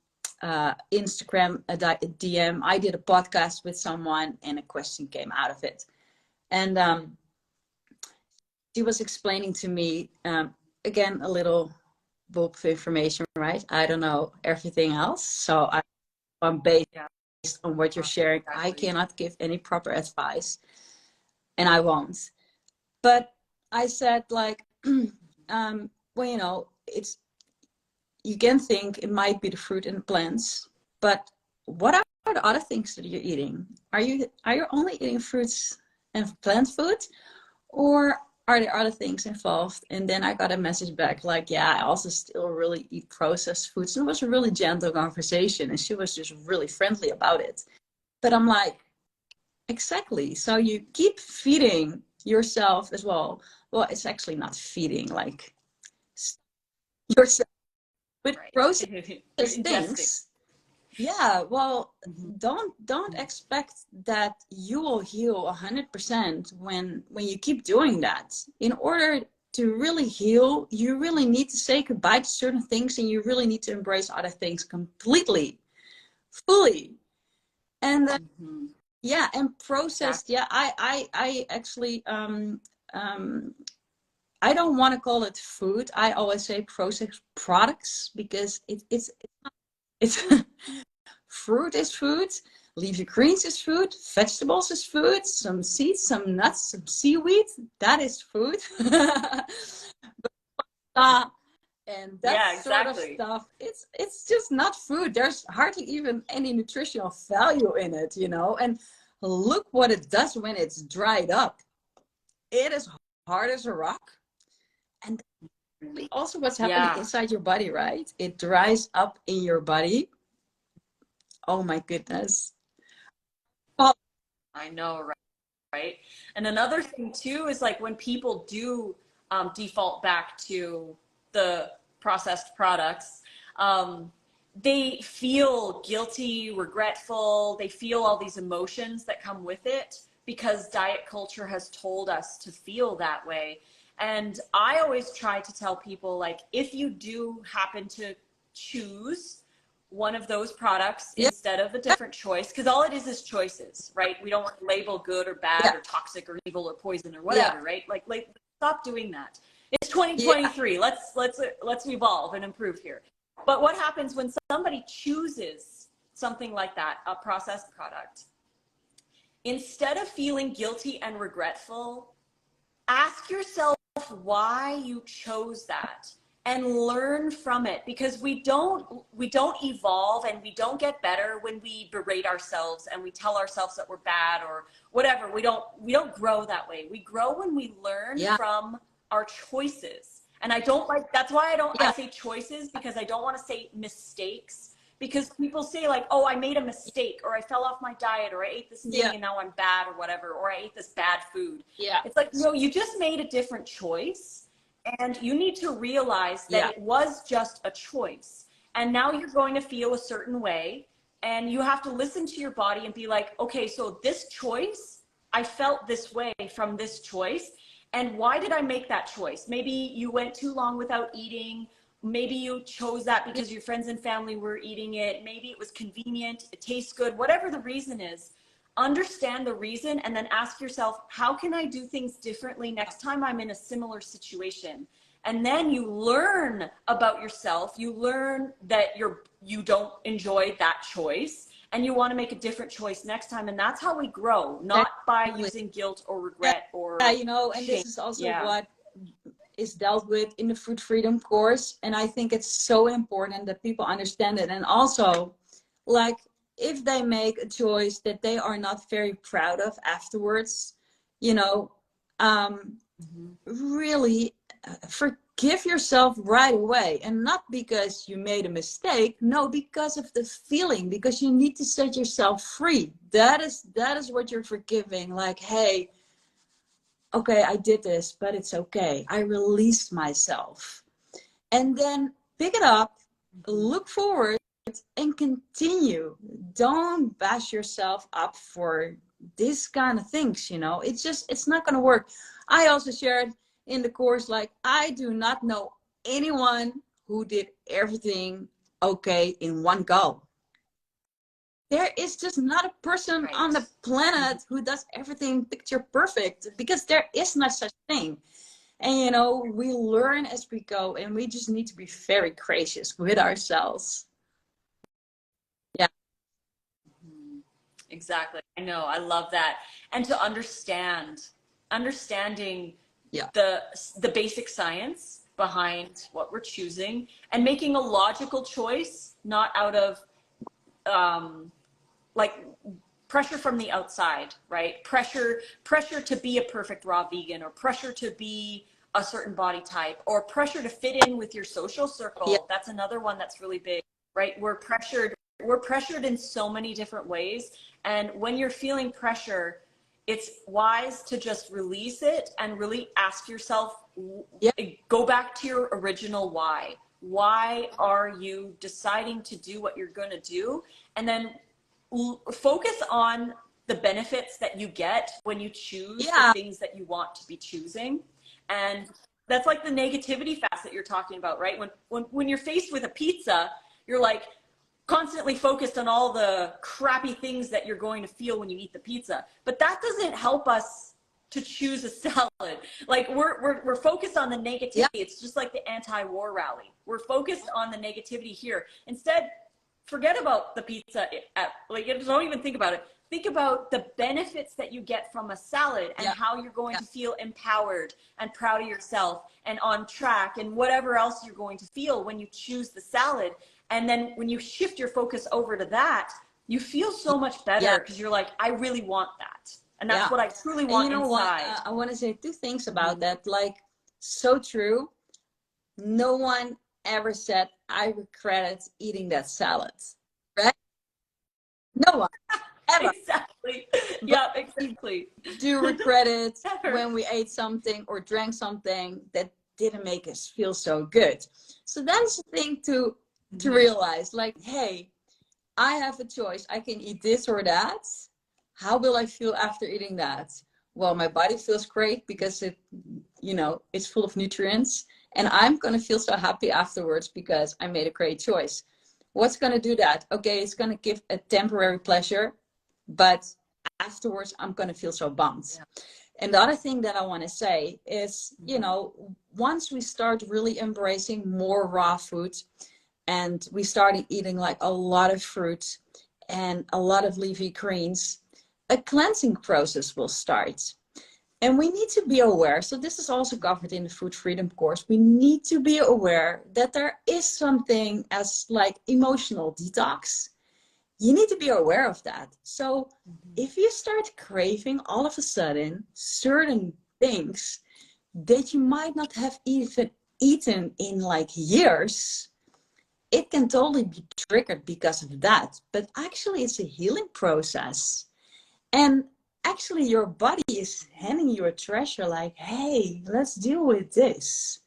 Instagram, a DM. I did a podcast with someone and a question came out of it. And she was explaining to me, again, a little bulk of information, right? I don't know everything else. So I'm based on what you're sharing. I cannot give any proper advice, and I won't. But I said, like, well, you know, you can think it might be the fruit and the plants, but what are the other things that you're eating? Are you only eating fruits and plant food, or are there other things involved? And then I got a message back like, yeah, I also still really eat processed foods. And it was a really gentle conversation, and she was just really friendly about it. But I'm like, exactly. So you keep feeding yourself as well. Well, it's actually not feeding like yourself with processed things. Yeah, well, don't expect that you will heal 100% when you keep doing that. In order to really heal, you really need to say goodbye to certain things, and you really need to embrace other things completely, fully. And then, yeah, and processed. Yeah, I actually I don't want to call it food. I always say processed products, because it's fruit is food, leafy greens is food, vegetables is food, some seeds, some nuts, some seaweed, that is food. And that sort of stuff, it's just not food. There's hardly even any nutritional value in it, you know. And look what it does when it's dried up. It is hard as a rock. And also what's happening inside your body, right? It dries up in your body. Oh my goodness. I know, right? And another thing too is like when people do default back to the processed products, they feel guilty, regretful. They feel all these emotions that come with it because diet culture has told us to feel that way. And I always try to tell people, like, if you do happen to choose one of those products instead of a different choice, because all it is choices, right? We don't want to label good or bad or toxic or evil or poison or whatever, right? Like stop doing that. It's 2023. Let's evolve and improve here. But what happens when somebody chooses something like that, a processed product? Instead of feeling guilty and regretful, ask yourself why you chose that and learn from it, because we don't evolve and we don't get better when we berate ourselves and we tell ourselves that we're bad or whatever. We don't grow that way. We grow when we learn from our choices. And I don't like, that's why I say choices, because I don't want to say mistakes, because people say like, oh, I made a mistake, or I fell off my diet, or I ate this thing and now I'm bad or whatever, or I ate this bad food. It's like, no, you just made a different choice, and you need to realize that it was just a choice. And now you're going to feel a certain way, and you have to listen to your body and be like, okay, so this choice, I felt this way from this choice. And why did I make that choice? Maybe you went too long without eating. Maybe you chose that because your friends and family were eating it. Maybe it was convenient, it tastes good, whatever the reason is. Understand the reason and then ask yourself, how can I do things differently next time I'm in a similar situation? And then you learn about yourself. You learn that you don't enjoy that choice, and you want to make a different choice next time. And that's how we grow, not by using guilt or regret or you know, and shame. This is also what is dealt with in the food freedom course. And I think it's so important that people understand it. And also, like, if they make a choice that they are not very proud of afterwards, you know, really forgive yourself right away. And not because you made a mistake, no, because of the feeling, because you need to set yourself free. That is what you're forgiving. Like, hey, okay, I did this, but it's okay. I released myself. And then pick it up, look forward, and continue. Don't bash yourself up for this kind of things, you know. It's not going to work. I also shared in the course, like, I do not know anyone who did everything okay in one go. There is just not a person on the planet who does everything picture perfect, because there is no such thing. And, you know, we learn as we go, and we just need to be very gracious with ourselves. Yeah. Exactly. I know. I love that. And to understanding the basic science behind what we're choosing, and making a logical choice, not out of like pressure from the outside, right? Pressure to be a perfect raw vegan, or pressure to be a certain body type, or pressure to fit in with your social circle. That's another one that's really big, right? We're pressured in so many different ways. And when you're feeling pressure, it's wise to just release it and really ask yourself, go back to your original why. Why are you deciding to do what you're going to do? And then focus on the benefits that you get when you choose the things that you want to be choosing. And that's like the negativity fast that you're talking about, right? When you're faced with a pizza, you're like constantly focused on all the crappy things that you're going to feel when you eat the pizza. But that doesn't help us to choose a salad. Like we're focused on the negativity. It's just like the anti-war rally. We're focused on the negativity here. Instead, forget about the pizza. Like, don't even think about it. Think about the benefits that you get from a salad, and how you're going to feel empowered and proud of yourself and on track, and whatever else you're going to feel when you choose the salad. And then when you shift your focus over to that, you feel so much better, because you're like, I really want that. And that's what I truly want inside. What? I want to say two things about that. Like, so true. No one ever said, I regretted eating that salad. Right? No one. ever. Exactly. But Yeah, exactly. we do regret it Ever. when we ate something or drank something that didn't make us feel so good. So that's the thing to realize, like, hey, I have a choice. I can eat this or that. How will I feel after eating that? Well, my body feels great because it, it's full of nutrients, and I'm going to feel so happy afterwards because I made a great choice. What's going to do that? Okay, it's going to give a temporary pleasure, but afterwards I'm going to feel so bummed. Yeah. And the other thing that I want to say is, once we start really embracing more raw food, and we started eating like a lot of fruit and a lot of leafy greens, a cleansing process will start. And we need to be aware, so this is also covered in the food freedom course, we need to be aware that there is something as like emotional detox. You need to be aware of that. So if you start craving all of a sudden certain things that you might not have even eaten in like years, it can totally be triggered because of that. But actually it's a healing process. And actually your body is handing you a treasure like, hey, let's deal with this.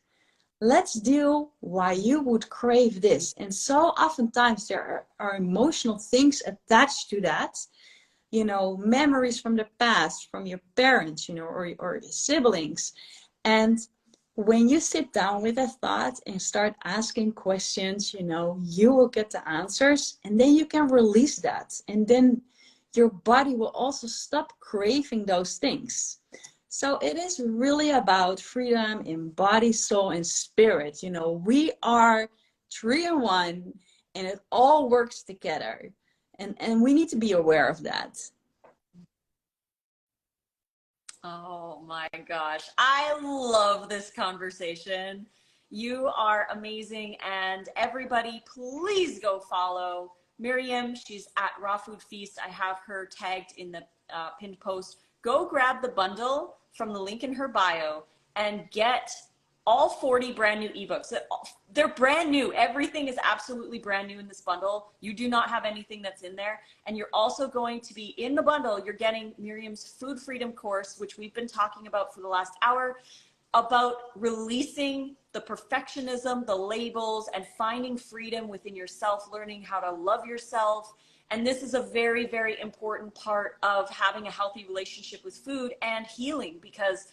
Let's deal why you would crave this. And so oftentimes there are emotional things attached to that. Memories from the past, from your parents, or your siblings. And when you sit down with a thought and start asking questions, you will get the answers, and then you can release that. And then your body will also stop craving those things. So it is really about freedom in body, soul, and spirit. We are 3 in 1, and it all works together. And we need to be aware of that. Oh my gosh. I love this conversation. You are amazing. And everybody, please go follow Miriam. She's at Raw Food Feast. I have her tagged in the pinned post. Go grab the bundle from the link in her bio and get all 40 brand new ebooks. They're brand new. Everything is absolutely brand new in this bundle. You do not have anything that's in there. And you're also going to be in the bundle. You're getting Miriam's food freedom course, which we've been talking about for the last hour, about releasing the perfectionism, the labels, and finding freedom within yourself, learning how to love yourself. And this is a very, very important part of having a healthy relationship with food and healing, because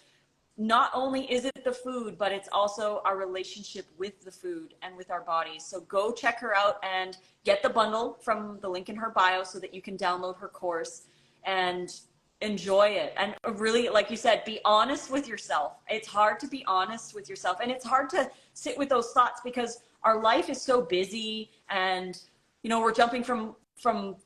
not only is it the food, but it's also our relationship with the food and with our bodies. So go check her out and get the bundle from the link in her bio so that you can download her course and enjoy it. And really, like you said, be honest with yourself. It's hard to be honest with yourself, and it's hard to sit with those thoughts because our life is so busy, and we're jumping from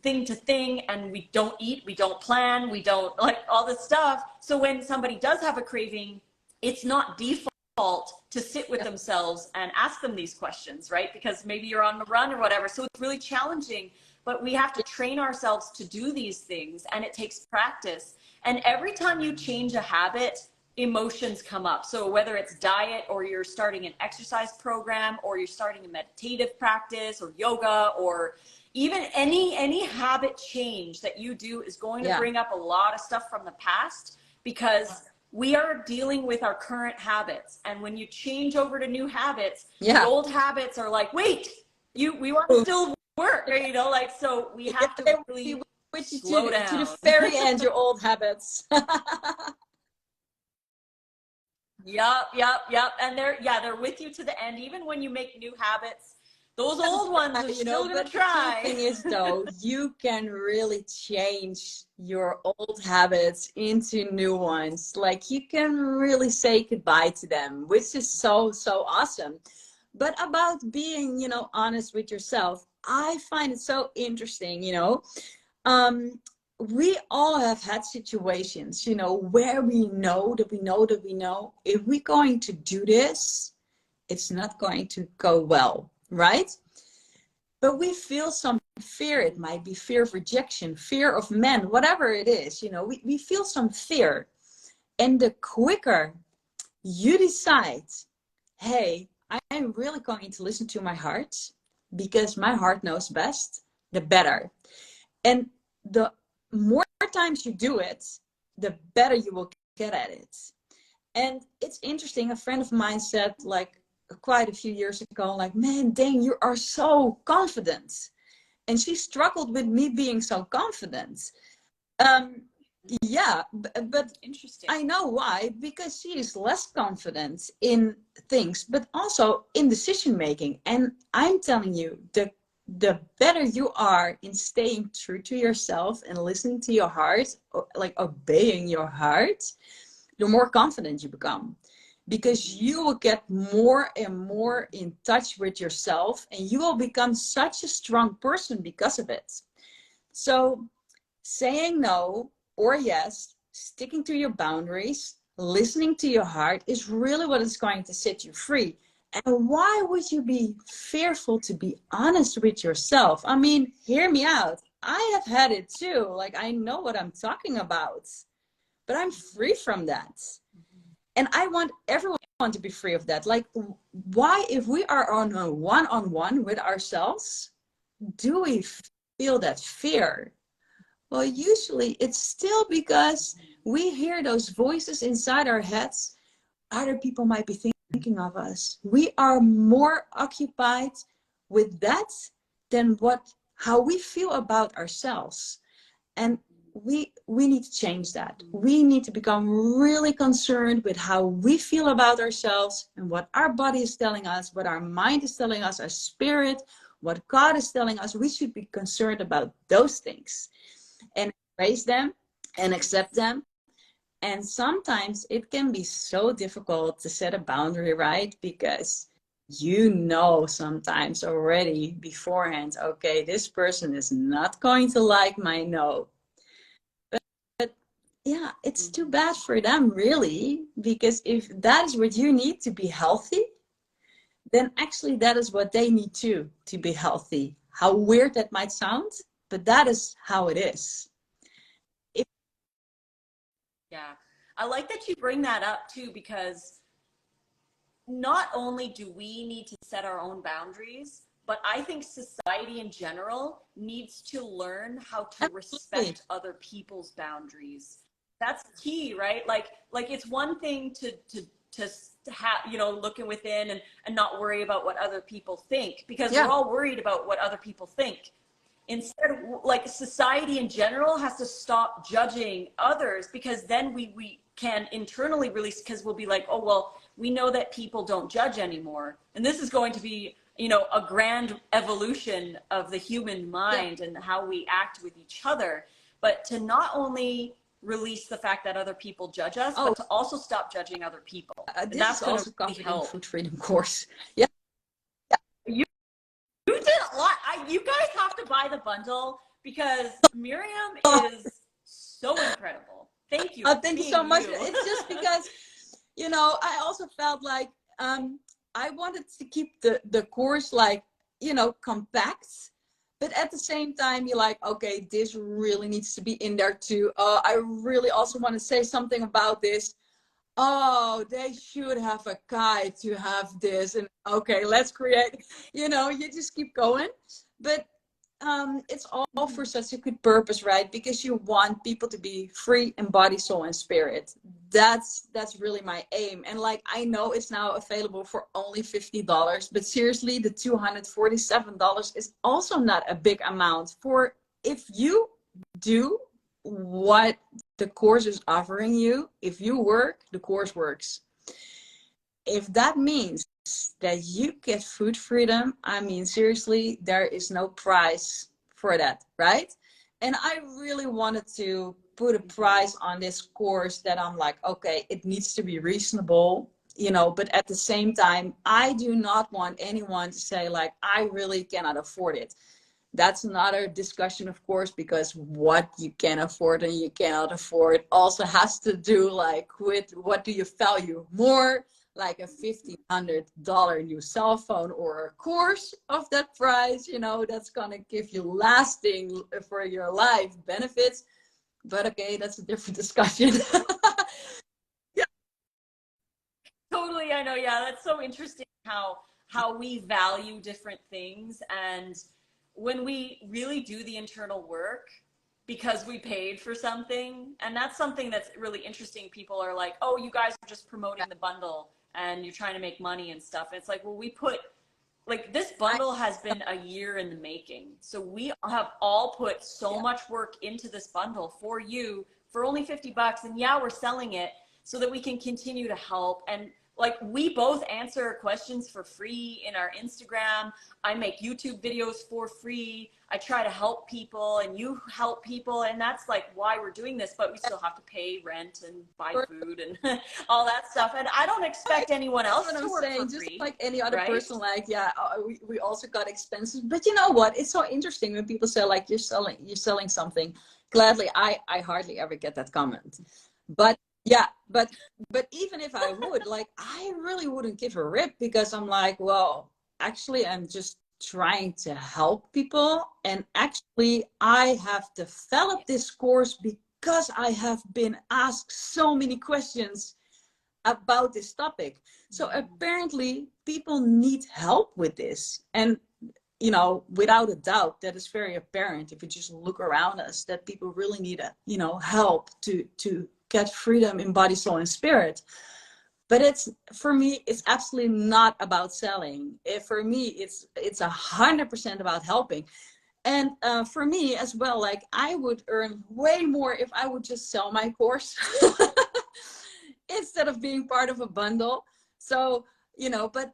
thing to thing, and we don't eat, we don't plan, we don't like all this stuff. So when somebody does have a craving, it's not default to sit with themselves and ask them these questions, right? Because maybe you're on the run or whatever. So it's really challenging, but we have to train ourselves to do these things, and it takes practice. And every time you change a habit, emotions come up. So whether it's diet, or you're starting an exercise program, or you're starting a meditative practice, or yoga, or even any habit change that you do is going to bring up a lot of stuff from the past, because we are dealing with our current habits. And when you change over to new habits, the old habits are like, wait, we want to still work, so we have to really slow down. To the very end, your old habits. Yep. And they're with you to the end. Even when you make new habits, those old ones are still gonna try. The thing is, though, you can really change your old habits into new ones. Like, you can really say goodbye to them, which is so awesome. But about being, honest with yourself, I find it so interesting. We all have had situations, where we know if we're going to do this, it's not going to go well, right? But we feel some fear. It might be fear of rejection, fear of men, whatever it is, we feel some fear. And the quicker you decide, hey, I'm really going to listen to my heart because my heart knows best, the better. And the more times you do it, the better you will get at it. And it's interesting, a friend of mine said like quite a few years ago, like, man, Dane, you are so confident. And she struggled with me being so confident. Um, yeah, but Interesting. I know why, because she is less confident in things, but also in decision making. And I'm telling you, the better you are in staying true to yourself and listening to your heart, like obeying your heart, the more confident you become. Because you will get more and more in touch with yourself, and you will become such a strong person because of it. So saying no or yes, sticking to your boundaries, listening to your heart is really what is going to set you free. And why would you be fearful to be honest with yourself? I mean, hear me out. I have had it too. Like, I know what I'm talking about, but I'm free from that. And I want everyone to be free of that. Like, why, if we are on a one-on-one with ourselves, do we feel that fear? Well, usually it's still because we hear those voices inside our heads. Other people might be thinking of us. We are more occupied with that than how we feel about ourselves. And we need to change that. We need to become really concerned with how we feel about ourselves and what our body is telling us, what our mind is telling us, our spirit, what God is telling us. We should be concerned about those things and embrace them and accept them. And sometimes it can be so difficult to set a boundary, right? Because you know sometimes already beforehand, okay, this person is not going to like my no. But yeah, it's too bad for them, really, because if that is what you need to be healthy, then actually that is what they need too, to be healthy. How weird that might sound, but that is how it is. Yeah. I like that you bring that up too, because not only do we need to set our own boundaries, but I think society in general needs to learn how to Absolutely. respect other people's boundaries. That's key, right? Like it's one thing to have, you know, looking within and not worry about what other people think, because we're Yeah. all worried about what other people think. Instead, like society in general has to stop judging others, because then we can internally release, because we'll be like, oh well, we know that people don't judge anymore, and this is going to be, you know, a grand evolution of the human Yeah. mind and how we act with each other. But to not only release the fact that other people judge us, Oh, but to also stop judging other people, and this that's is going to also really covered in the help. food freedom course. Yeah. You You did a lot. You guys have to buy the bundle, because Miriam is so incredible. Thank you for Thank you so being much. you. It's just because, you know, I also felt like I wanted to keep the course like, you know, compact. But at the same time, you're like, okay, this really needs to be in there too. I really also want to say something about this. Oh, they should have a guide to have this. And okay, let's create, you know, you just keep going. But it's all for such a good purpose, right? Because you want people to be free in body, soul, and spirit. That's really my aim. And like, I know it's now available for only $50, but seriously, the $247 is also not a big amount for, if you do what the course is offering you. If you work, the course works. If that means that you get food freedom, I mean, seriously, there is no price for that, right? And I really wanted to put a price on this course that I'm like, okay, it needs to be reasonable, you know, but at the same time, I do not want anyone to say like, I really cannot afford it. That's another discussion, of course, because what you can afford and you cannot afford also has to do like with what do you value more, like a $1,500 new cell phone or a course of that price, you know, that's gonna give you lasting for your life benefits. But okay, that's a different discussion. Yeah. Totally, I know. Yeah, that's so interesting how we value different things, and when we really do the internal work, because we paid for something. And that's something that's really interesting. People are like, oh, you guys are just promoting the bundle and you're trying to make money and stuff. And it's like, well, we put, like, this bundle has been a year in the making. So we have all put so much work into this bundle for you for only 50 bucks. And yeah, we're selling it so that we can continue to help. And like, we both answer questions for free in our Instagram. I make YouTube videos for free. I try to help people and you help people. And that's like why we're doing this, but we still have to pay rent and buy food and all that stuff. And I don't expect anyone else to work for free. Just like any other person, like, yeah, we also got expenses. But you know what? It's so interesting when people say like, you're selling something. Gladly, I hardly ever get that comment. But yeah, but even if I would, like, I really wouldn't give a rip, because I'm like, well, actually, I'm just trying to help people. And actually, I have developed this course because I have been asked so many questions about this topic. So apparently, people need help with this. And, you know, without a doubt, that is very apparent if you just look around us, that people really need, help to get freedom in body, soul, and spirit. But it's, for me, it's absolutely not about selling. For me, it's 100% about helping. And for me as well, like, I would earn way more if I would just sell my course instead of being part of a bundle. So, but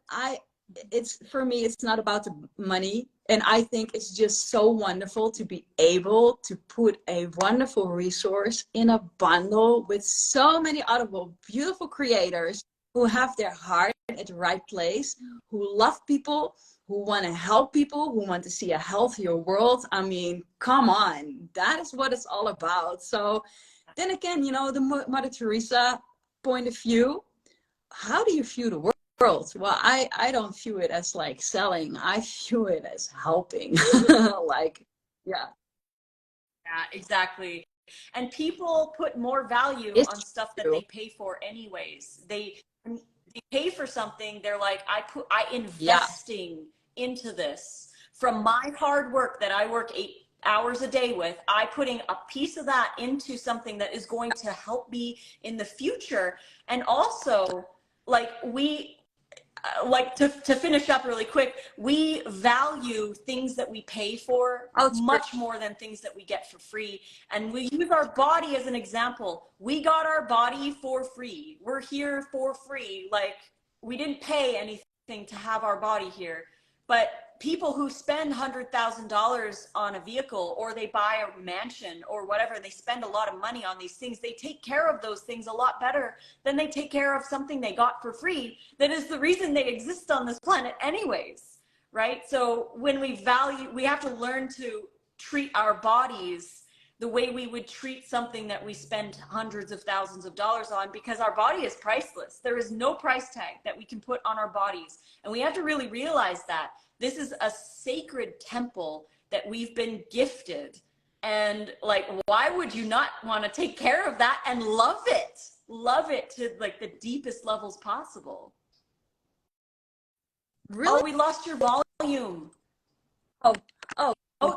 for me, it's not about the money. And I think it's just so wonderful to be able to put a wonderful resource in a bundle with so many other beautiful creators who have their heart at the right place, who love people, who want to help people, who want to see a healthier world. I mean, come on, that is what it's all about. So then again, the Mother Teresa point of view, how do you view the world? Well, I don't view it as like selling. I view it as helping. Like, yeah. Yeah, exactly. And people put more value on stuff that they pay for anyways. They pay for something, they're like, I investing into this from my hard work that I work 8 hours a day with. I putting a piece of that into something that is going to help me in the future. And also, like, to finish up really quick, we value things that we pay for much more than things that we get for free. And we use our body as an example. We got our body for free. We're here for free. Like, we didn't pay anything to have our body here. But people who spend $100,000 on a vehicle, or they buy a mansion or whatever, they spend a lot of money on these things. They take care of those things a lot better than they take care of something they got for free. That is the reason they exist on this planet anyways, right? So when we have to learn to treat our bodies the way we would treat something that we spend hundreds of thousands of dollars on, because our body is priceless. There is no price tag that we can put on our bodies. And we have to really realize that this is a sacred temple that we've been gifted. And like, why would you not want to take care of that and love it to like the deepest levels possible? Really? Oh, we lost your volume. Oh,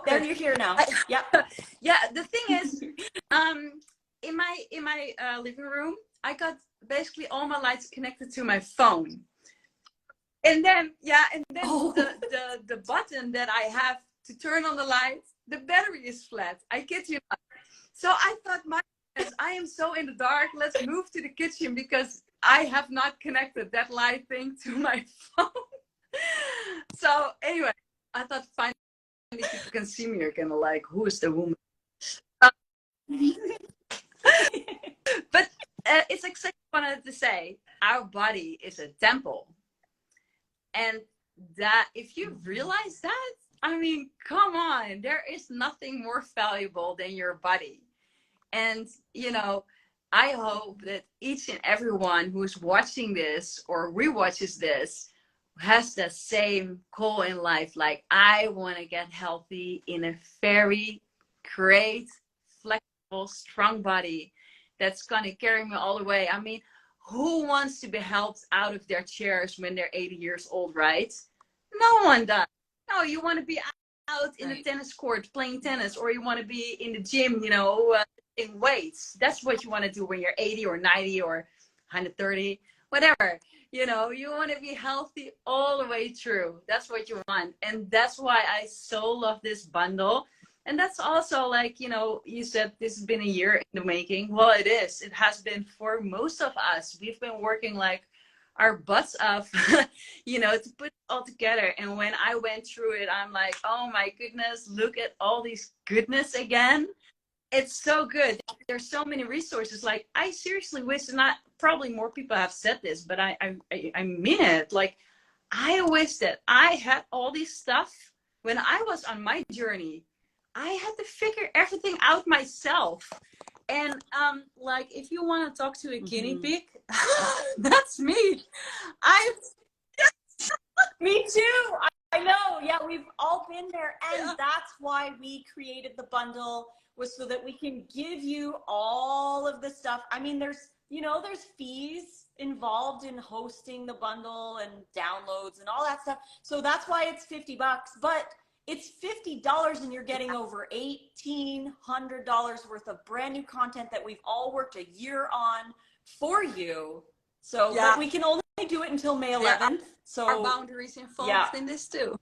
there, you're here now. Yeah. Yeah, the thing is, in my living room, I got basically all my lights connected to my phone. And then, the button that I have to turn on the lights, the battery is flat. I kid you not. So I thought, I am so in the dark, let's move to the kitchen, because I have not connected that light thing to my phone. So anyway, I thought finally people can see me again, like, who is the woman? But it's exactly what I wanted to say. Our body is a temple. And that, if you realize that, I mean, come on, there is nothing more valuable than your body. And, I hope that each and everyone who is watching this or rewatches this has the same goal in life. Like, I want to get healthy in a very great, flexible, strong body that's going to carry me all the way. I mean, who wants to be helped out of their chairs when they're 80 years old, right? No one does. No, you want to be out in the tennis court playing tennis, or you want to be in the gym, you know, in weights. That's what you want to do when you're 80 or 90 or 130, whatever. You know, you want to be healthy all the way through. That's what you want. And that's why I so love this bundle. And that's also like, you know, you said this has been a year in the making. Well, it is. It has been for most of us. We've been working like our butts off, you know, to put it all together. And when I went through it, I'm like, oh my goodness, look at all these goodness again. It's so good. There's so many resources. Like, I seriously wish, and probably more people have said this, but I mean it. Like, I wish that I had all this stuff when I was on my journey. I had to figure everything out myself. And like, if you want to talk to a guinea pig, that's me. Me too. I know. Yeah, we've all been there. And that's why we created the bundle, was so that we can give you all of the stuff. I mean, there's, you know, there's fees involved in hosting the bundle and downloads and all that stuff. So that's why it's $50, but it's $50 and you're getting over $1,800 worth of brand new content that we've all worked a year on for you. So but we can only do it until May 11th. So our boundaries involved in this too.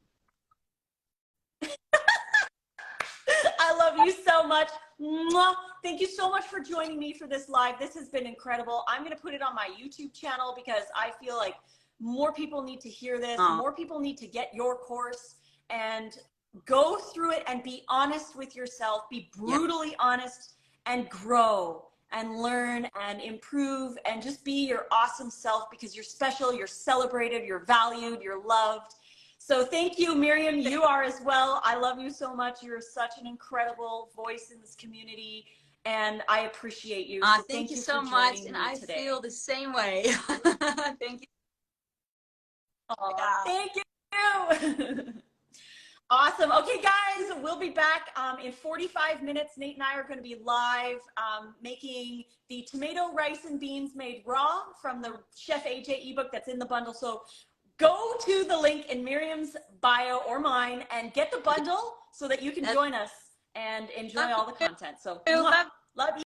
I love you so much. Mwah. Thank you so much for joining me for this live. This has been incredible. I'm going to put it on my YouTube channel because I feel like more people need to hear this. More people need to get your course and go through it and be honest with yourself. Be brutally honest and grow and learn and improve and just be your awesome self, because you're special, you're celebrated, you're valued, you're loved. So thank you, Miriam. You are as well. I love you so much. You're such an incredible voice in this community, and I appreciate you. So thank you so much, and I feel the same way. Thank you. Thank you. Awesome. Okay, guys, we'll be back in 45 minutes. Nate and I are going to be live making the tomato, rice, and beans made raw from the Chef AJ ebook that's in the bundle. So go to the link in Miriam's bio or mine and get the bundle so that you can join us and enjoy all the content. So love you.